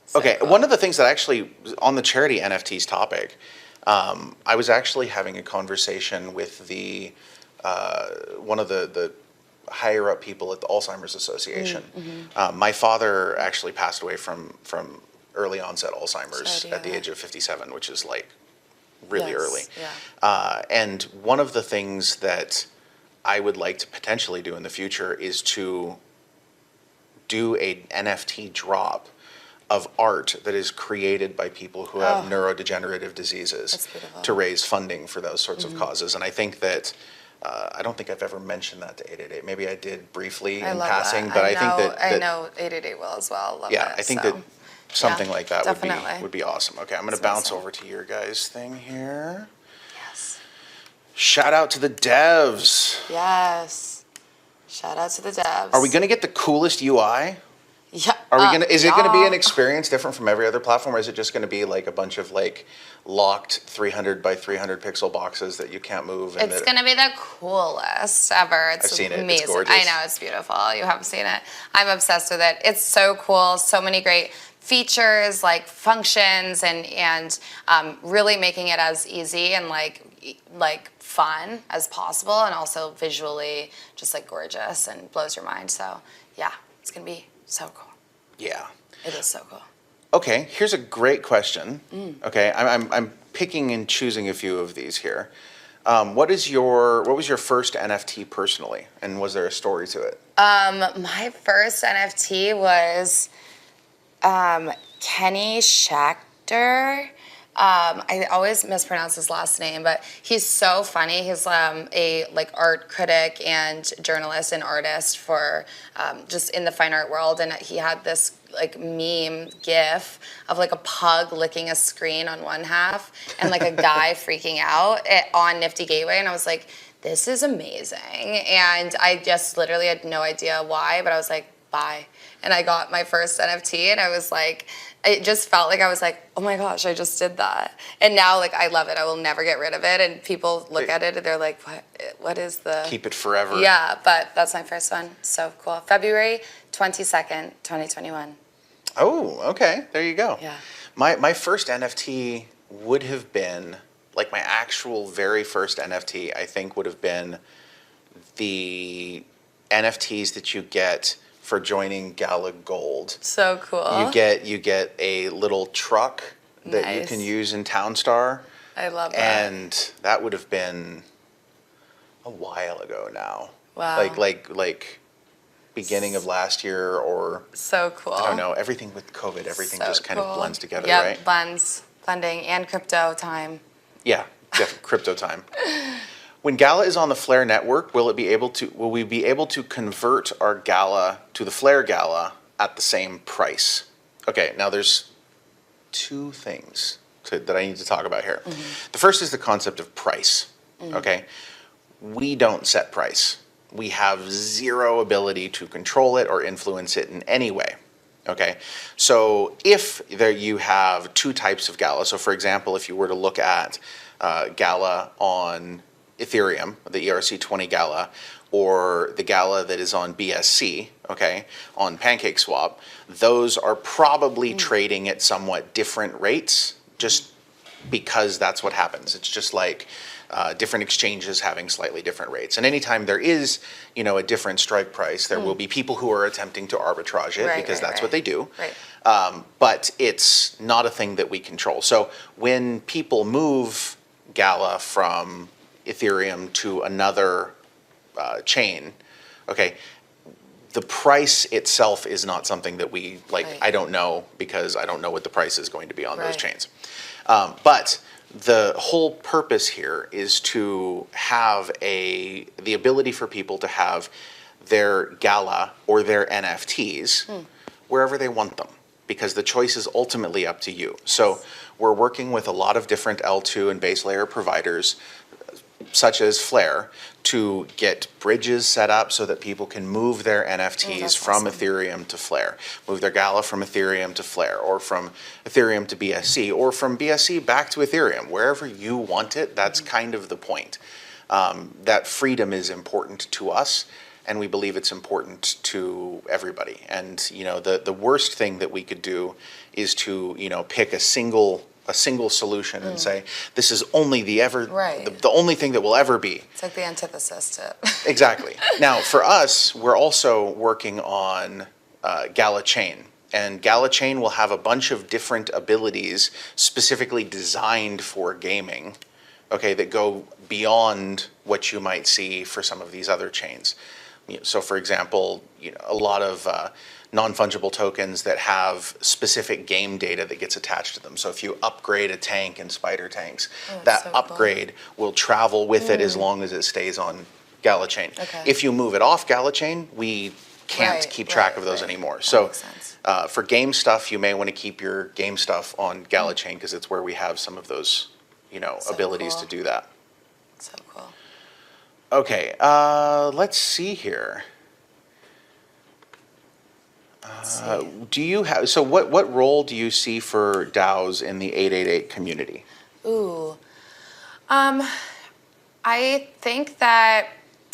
So okay, cool. One of the things that actually, on the charity NFTs topic, I was actually having a conversation with one of the higher up people at the Alzheimer's Association. My father actually passed away from early onset Alzheimer's at the age of 57, which is like really early. Yeah. And one of the things that I would like to potentially do in the future is to do a NFT drop of art that is created by people who have neurodegenerative diseases That's beautiful. to raise funding for those sorts of causes. And I think that I don't think I've ever mentioned that to 888. Maybe I did briefly in passing, that. but I think that I know 888 will as well. Love yeah, it, I think so. that something like that definitely. would be awesome. Okay, I'm going to That's bounce awesome. over to your guys' thing here. Yes. Shout out to the devs. Yes. Shout out to the devs. Are we going to get the coolest UI? Yeah. Are we gonna? Is it gonna be an yeah. experience different from every other platform, or is it just gonna be like a bunch of like locked 300 by 300 pixel boxes that you can't move? And It's gonna be the coolest ever. It's I've seen it. It's amazing. gorgeous. I know, it's beautiful. You haven't seen it. I'm obsessed with it. It's so cool. So many great features, like functions, and really making it as easy and like fun as possible, and also visually just like gorgeous and blows your mind. So yeah, it's gonna be so cool. Yeah. It is so cool. Okay. Here's a great question. Okay, I'm picking and choosing a few of these here. What was your first NFT personally, and was there a story to it? My first NFT was Kenny Schachter. I always mispronounce his last name, but he's so funny. He's a like art critic and journalist and artist for just in the fine art world. And he had this like meme gif of like a pug licking a screen on one half and like a guy freaking out on Nifty Gateway. And I was like, this is amazing. And I just literally had no idea why, but I was like, buy. And I got my first NFT, and I was like, it just felt like I was like, oh my gosh, I just did that. And now, like, I love it. I will never get rid of it. And people look at it and they're like, what is the... Keep it forever. Yeah, but that's my first one. So cool. February 22nd, 2021. Oh, okay. There you go. Yeah. My first NFT would have been, like my actual very first NFT, I think would have been the NFTs that you get for joining GALA Gold. So cool. You get a little truck that you can use in Townstar. I love that. And that would have been a while ago now. Wow. Like beginning of last year, or so cool. I don't know, everything with COVID, everything So just kind of cool. blends together, Yep, right? blending, and crypto time. Yeah, crypto time. When GALA is on the Flare network, will we be able to convert our GALA to the Flare GALA at the same price? Okay, now there's two things that I need to talk about here. The first is the concept of price. Okay, we don't set price. We have zero ability to control it or influence it in any way. Okay, so if you have two types of GALA, so for example, if you were to look at GALA on Ethereum, the ERC20 GALA, or the GALA that is on BSC, okay, on PancakeSwap, those are probably trading at somewhat different rates, just because that's what happens. It's just like different exchanges having slightly different rates. And anytime there is, a different strike price, there will be people who are attempting to arbitrage it, because that's what they do. Right. But it's not a thing that we control. So when people move GALA from Ethereum to another chain, okay, the price itself is not something that we like. Right. I don't know, because I don't know what the price is going to be on those Right. chains. But the whole purpose here is to have the ability for people to have their GALA or their NFTs wherever they want them, because the choice is ultimately up to you. So we're working with a lot of different L2 and base layer providers, such as Flare, to get bridges set up so that people can move their NFTs from Ethereum to Flare, move their GALA from Ethereum to Flare, or from Ethereum to BSC, or from BSC back to Ethereum. Wherever you want it, that's kind of the point. That freedom is important to us, and we believe it's important to everybody. And the worst thing that we could do is to pick a single solution and say, this is only the only thing that will ever be. It's like the antithesis to it. Exactly. Now, for us, we're also working on GALA Chain. And GALA Chain will have a bunch of different abilities specifically designed for gaming, okay, that go beyond what you might see for some of these other chains. So, for example, a lot of non-fungible tokens that have specific game data that gets attached to them. So if you upgrade a tank in Spider Tanks, that so upgrade will travel with it as long as it stays on GALA chain. Okay. If you move it off GALA chain, we can't keep track of those anymore. So for game stuff, you may want to keep your game stuff on GALA chain because it's where we have some of those, abilities to do that. So cool. Okay, let's see here. Do you have, so what role do you see for DAOs in the 888 community? Ooh. I think that,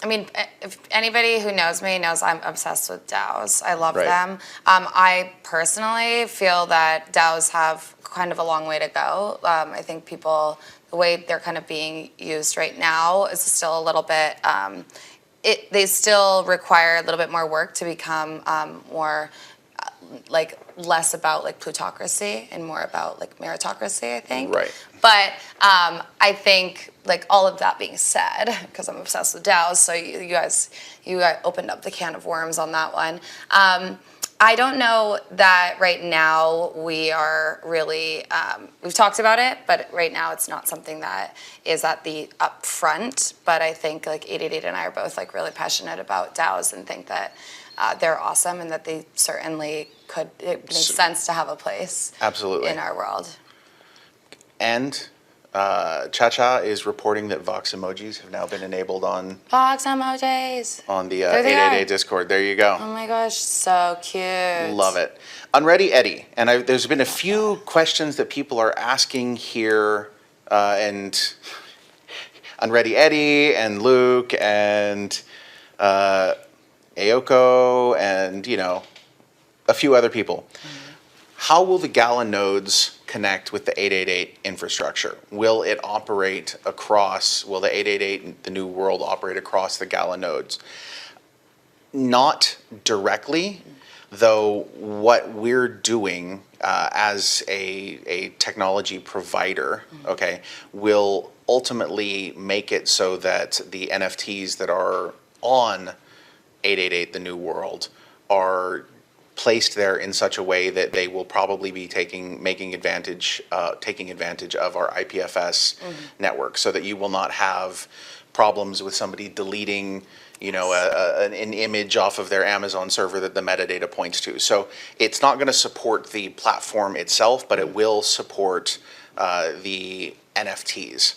if anybody who knows me knows I'm obsessed with DAOs. I love them. I personally feel that DAOs have kind of a long way to go. I think people, the way they're kind of being used right now is still a little bit, they still require a little bit more work to become more less about plutocracy and more about meritocracy, I think. Right. But I think all of that being said, because I'm obsessed with DAOs, so you guys opened up the can of worms on that one. I don't know that right now we are really, we've talked about it, but right now it's not something that is at the upfront. But I think 888 and I are both really passionate about DAOs and think that they're awesome and that they certainly could, it makes sense to have a place absolutely in our world. And Cha-Cha is reporting that Vox emojis have now been enabled on Vox emojis on the 888 Discord. There you go. Oh my gosh, so cute. Love it. Unready Eddie, and there's been a few questions that people are asking here, and Unready Eddie and Luke and Ayoko and a few other people. How will the GALA nodes connect with the 888 infrastructure? Will it operate across, will the 888, the new world, operate across the GALA nodes? Not directly, though what we're doing as a technology provider, okay, will ultimately make it so that the NFTs that are on 888, the new world, are placed there in such a way that they will probably be taking advantage of our IPFS network, so that you will not have problems with somebody deleting an image off of their Amazon server that the metadata points to. So it's not going to support the platform itself, but it will support the NFTs.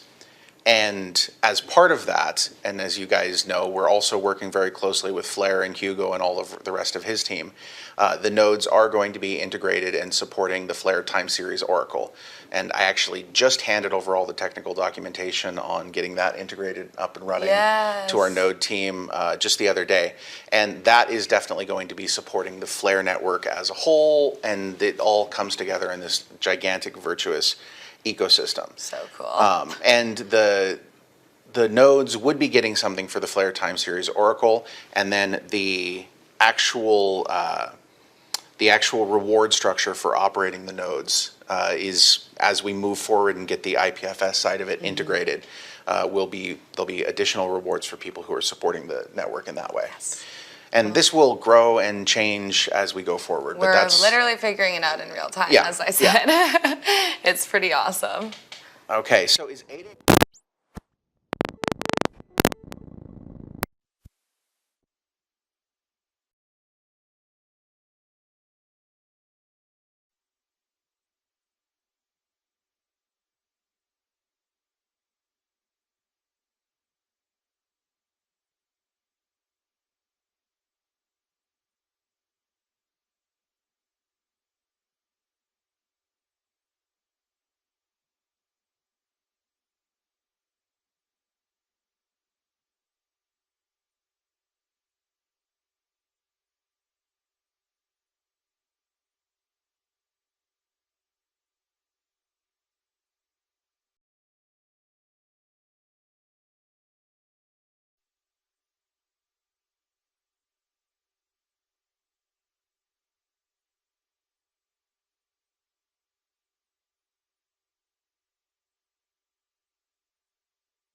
And as part of that, and as you guys know, we're also working very closely with Flair and Hugo and all of the rest of his team. The nodes are going to be integrated and supporting the Flair time series Oracle. And I actually just handed over all the technical documentation on getting that integrated up and running to our node team just the other day. And that is definitely going to be supporting the Flair network as a whole, and it all comes together in this gigantic, virtuous ecosystem. So cool. And the nodes would be getting something for the Flair time series Oracle, and then the actual reward structure for operating the nodes is, as we move forward and get the IPFS side of it integrated, there'll be additional rewards for people who are supporting the network in that way. Yes. And this will grow and change as we go forward. We're literally figuring it out in real time, as I said. It's pretty awesome. Okay, so is 888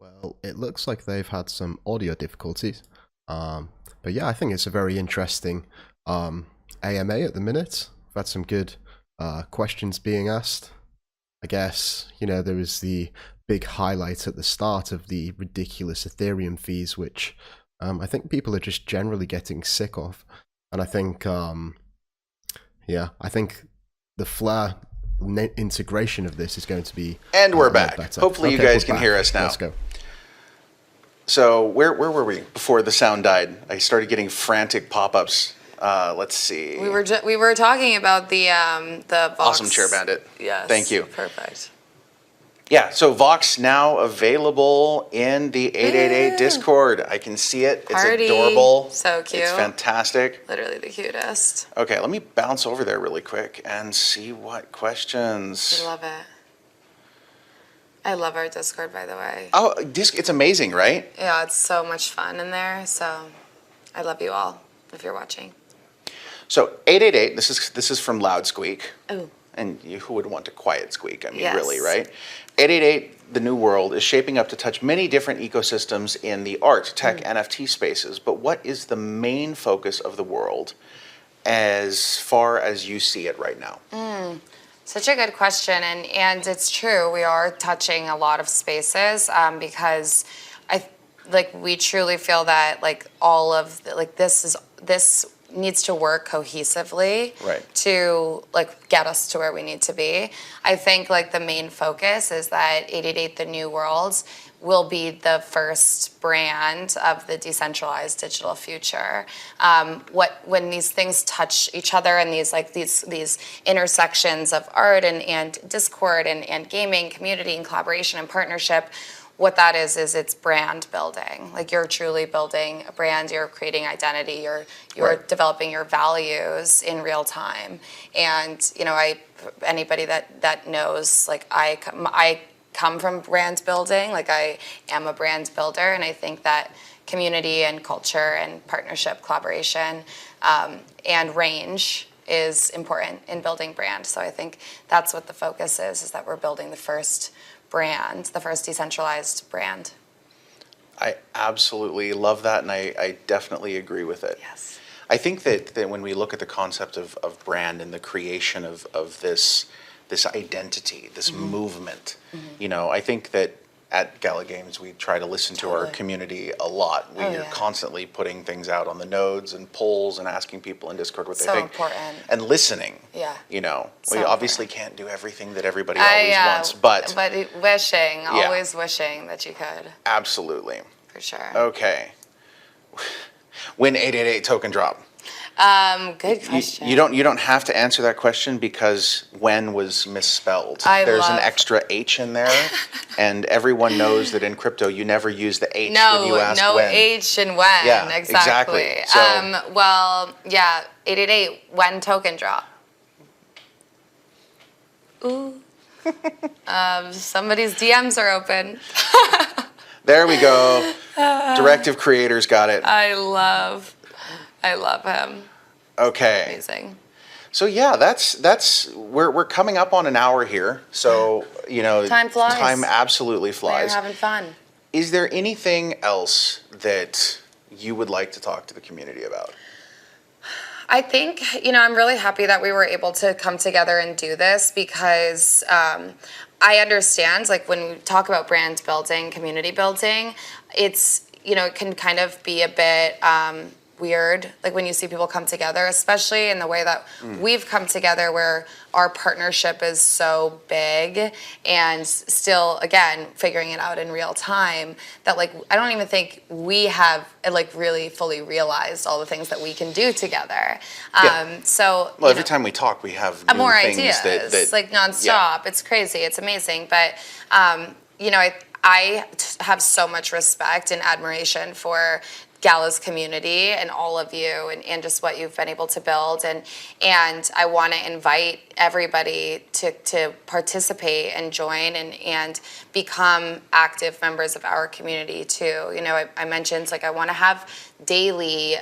Well, it looks like they've had some audio difficulties. But yeah, I think it's a very interesting AMA at the minute. We've had some good questions being asked. I guess, there was the big highlight at the start of the ridiculous Ethereum fees, which I think people are just generally getting sick of. And I think, I think the Flare integration of this is going to be And we're a lot back. better. Hopefully you Okay, guys we're can back. hear us now. Let's go. So where were we before the sound died? I started getting frantic pop-ups. Let's see. We were talking about the Vox. Awesome Chair Bandit. Yes. Thank you. Perfect. Yeah, so Vox now available in the 888 Woo! Discord. I can see it. It's Party. adorable. So cute. It's fantastic. Literally the cutest. Okay, let me bounce over there really quick and see what questions. I love it. I love our Discord, by the way. Oh, it's amazing, right? Yeah, it's so much fun in there. So I love you all if you're watching. So 888, this is from Loud Squeak. Oh. And who would want to quiet squeak? I mean, Yes. really, right? 888, the new world, is shaping up to touch many different ecosystems in the art, tech, NFT spaces. But what is the main focus of the world as far as you see it right now? Such a good question, and it's true. We are touching a lot of spaces because we truly feel that all of this needs to work cohesively Right. to get us to where we need to be. I think the main focus is that 888 The New World will be the first brand of the decentralized digital future. When these things touch each other and these intersections of art and Discord and gaming, community and collaboration and partnership, what that is it's brand building. You're truly building a brand, you're creating identity, you're Right. developing your values in real time. And anybody that knows, I come from brand building, I am a brand builder, and I think that community and culture and partnership, collaboration, and range is important in building brand. So I think that's what the focus is that we're building the first brand, the first decentralized brand. I absolutely love that, and I definitely agree with it. Yes. I think that when we look at the concept of brand and the creation of this identity, this movement, I think that at Gala Games we try to listen to our Totally. community a lot. We are yeah. constantly putting things out on the nodes and polls and asking people in Discord what they So think. important. And listening. Yeah. We So obviously can't do everything that everybody always wants, but wishing, always wishing that you could, absolutely. for sure. Okay. When 888 token drop? Good question. You don't have to answer that question because when was misspelled. There's an extra H in there, and everyone knows that in crypto you never use the H when you ask no when. H and when. Yeah, exactly. exactly. So, 888, when token drop? Ooh. Somebody's DMs are open. there we go. Directive creators got it. I love him. Okay. Amazing. So yeah, that's we're coming up on an hour here. So Time flies. Time absolutely We're flies. having fun. Is there anything else that you would like to talk to the community about? I think, I'm really happy that we were able to come together and do this because I understand, when we talk about brand building, community building, it's, it can kind of be a bit weird, when you see people come together, especially in the way that we've come together where our partnership is so big and still, again, figuring it out in real time that I don't even think we have really fully realized all the things that we can do together. So Every time we talk, we have new more things ideas, that nonstop. Yeah. It's crazy. It's amazing. But I have so much respect and admiration for GALA's community and all of you and just what you've been able to build. And I want to invite everybody to participate and join and become active members of our community too. You know, I mentioned like I want to have daily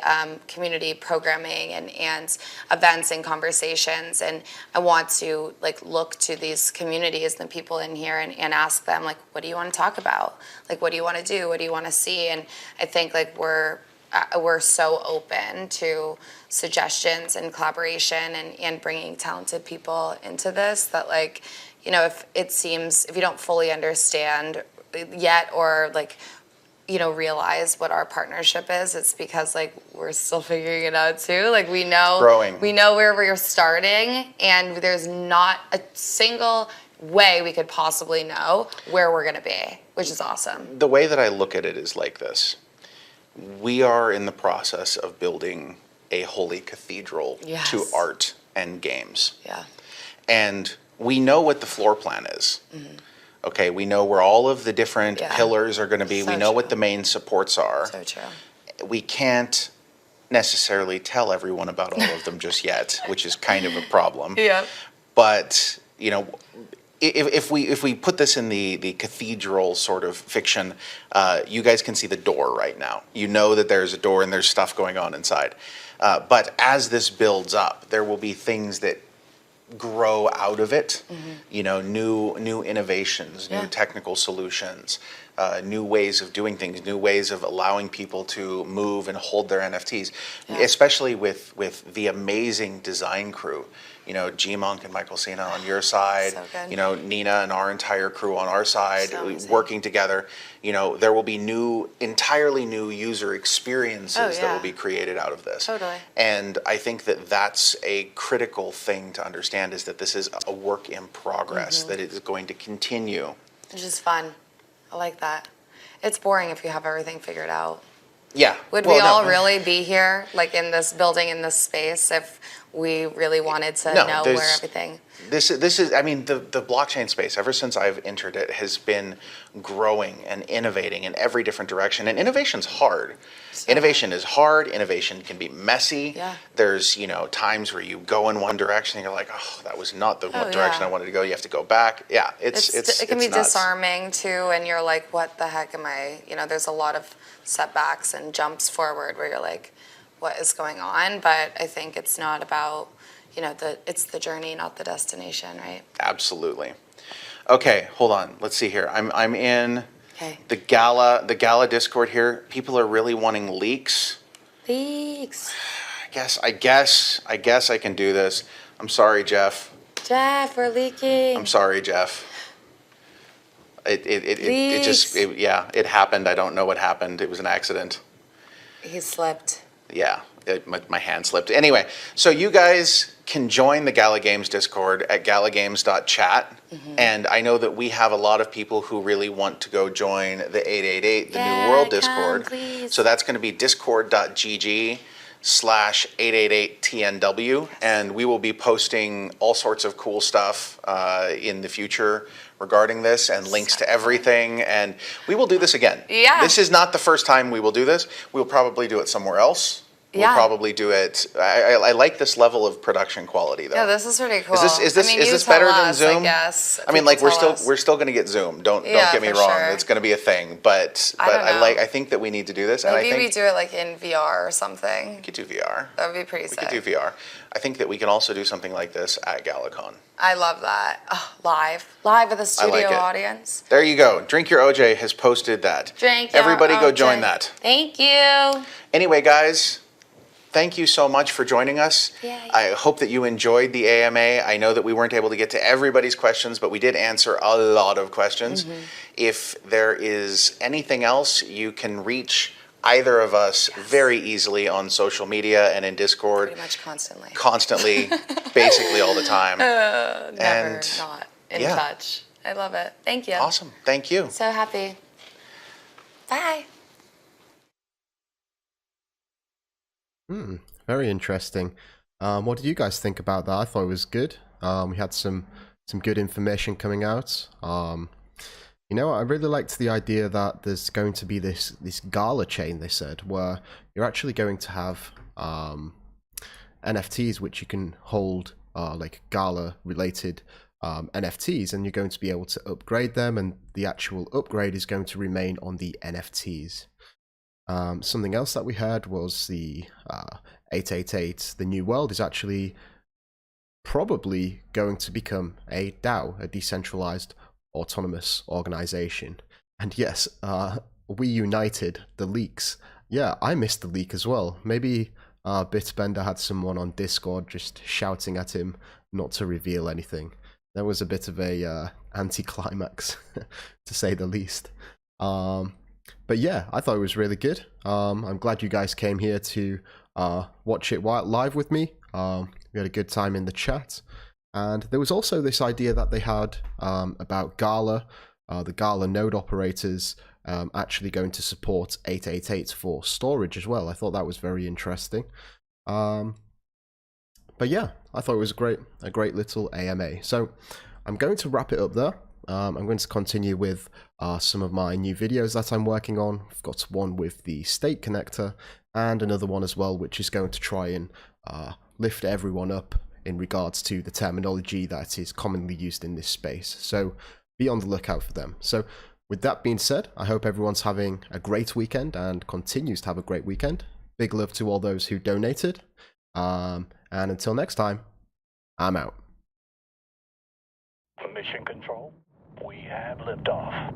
community programming and events and conversations, and I want to like look to these communities and the people in here and ask them like, what do you want to talk about? Like, what do you want to do? What do you want to see? And I think like we're so open to suggestions and collaboration and bringing talented people into this that like, you know, if you don't fully understand yet or like, you know, realize what our partnership is, it's because like we're still figuring it out too. Like we know where we're starting, and there's not a single way we could possibly know where we're gonna be, which is awesome. The way that I look at it is like this. We are in the process of building a holy cathedral to art and games. Yeah. And we know what the floor plan is. Mm-hmm. Okay, we know where all of the different pillars are going to be. We know what the main supports are. So true. We can't necessarily tell everyone about all of them just yet, which is kind of a problem. Yeah. But, you know, if we put this in the cathedral sort of fiction, you guys can see the door right now. You know that there's a door and there's stuff going on inside. But as this builds up, there will be things that grow out of it. Mm-hmm. You know, new innovations, new technical solutions, new ways of doing things, new ways of allowing people to move and hold their NFTs, especially with the amazing design crew. You know, G-Monk and Michael Cena on your side, you know, Nina and our entire crew on our side, working together. You know, there will be entirely new user experiences that will be created out of this. Totally. And I think that that's a critical thing to understand, is that this is a work in progress, that it is going to continue. It's just fun. I like that. It's boring if you have everything figured out. Yeah. Would we all really be here, like in this building, in this space, if we really wanted to know where everything... This is, I mean, the blockchain space, ever since I've entered it, has been growing and innovating in every different direction. And innovation's hard. Innovation is hard. Innovation can be messy. Yeah. There's, you know, times where you go in one direction and you're like, oh, that was not the direction I wanted to go. You have to go back. Yeah, it can be nuts. Disarming too, and you're like, what the heck am I? You know, there's a lot of setbacks and jumps forward where you're like, what is going on? But I think it's not about, you know, it's the journey, not the destination, right? Absolutely. Okay, hold on. Let's see here. I'm in the GALA Discord here. People are really wanting leaks. Leaks. I guess I can do this. I'm sorry, Jeff. Jeff, we're leaking. I'm sorry, Jeff. It happened. I don't know what happened. It was an accident. He slipped. Yeah, my hand slipped. Anyway, so you guys can join the Gala Games Discord at galagames.chat. Mm-hmm. And I know that we have a lot of people who really want to go join the 888, the New World Discord. Please. So that's going to be discord.gg/888TNW. And we will be posting all sorts of cool stuff in the future regarding this, and links to everything. And we will do this again. Yeah. This is not the first time we will do this. We'll probably do it somewhere else. We'll probably do it. I like this level of production quality, though. Yeah, this is pretty cool. Is this better than Zoom? I guess. I mean, like we're still going to get Zoom. Don't get me wrong. Sure. It's going to be a thing. But I think that we need to do this. Maybe we do it like in VR or something. We could do VR. That would be pretty sick. We could do VR. I think that we can also do something like this at GalaCon. I love that. Oh, live with a studio audience. There you go. Drink Your OJ has posted that. Everybody go join that. Thank you. Anyway, guys, thank you so much for joining us. Yay. I hope that you enjoyed the AMA. I know that we weren't able to get to everybody's questions, but we did answer a lot of questions. Mm-hmm. If there is anything else, you can reach either of us very easily on social media and in Discord. Pretty much constantly. Constantly, basically all the time. Never not in touch. I love it. Thank you. Awesome. Thank you. So happy. Bye. Very interesting. What did you guys think about that? I thought it was good. We had some good information coming out. You know, I really liked the idea that there's going to be this GALA chain, they said, where you're actually going to have NFTs which you can hold, like GALA related NFTs, and you're going to be able to upgrade them, and the actual upgrade is going to remain on the NFTs. Something else that we heard was the 888, the new world, is actually probably going to become a DAO, a decentralized autonomous organization. And yes, we united the leaks. Yeah, I missed the leak as well. Maybe Bitbender had someone on Discord just shouting at him not to reveal anything. There was a bit of a anticlimax, to say the least. But yeah, I thought it was really good. I'm glad you guys came here to watch it live with me. We had a good time in the chat. And there was also this idea that they had about GALA, the GALA node operators actually going to support 888 for storage as well. I thought that was very interesting. But yeah, I thought it was a great little AMA. So I'm going to wrap it up there. I'm going to continue with some of my new videos that I'm working on. I've got one with the state connector and another one as well, which is going to try and lift everyone up in regards to the terminology that is commonly used in this space. So be on the lookout for them. So with that being said, I hope everyone's having a great weekend and continues to have a great weekend. Big love to all those who donated. And until next time, I'm out. Mission Control, we have liftoff.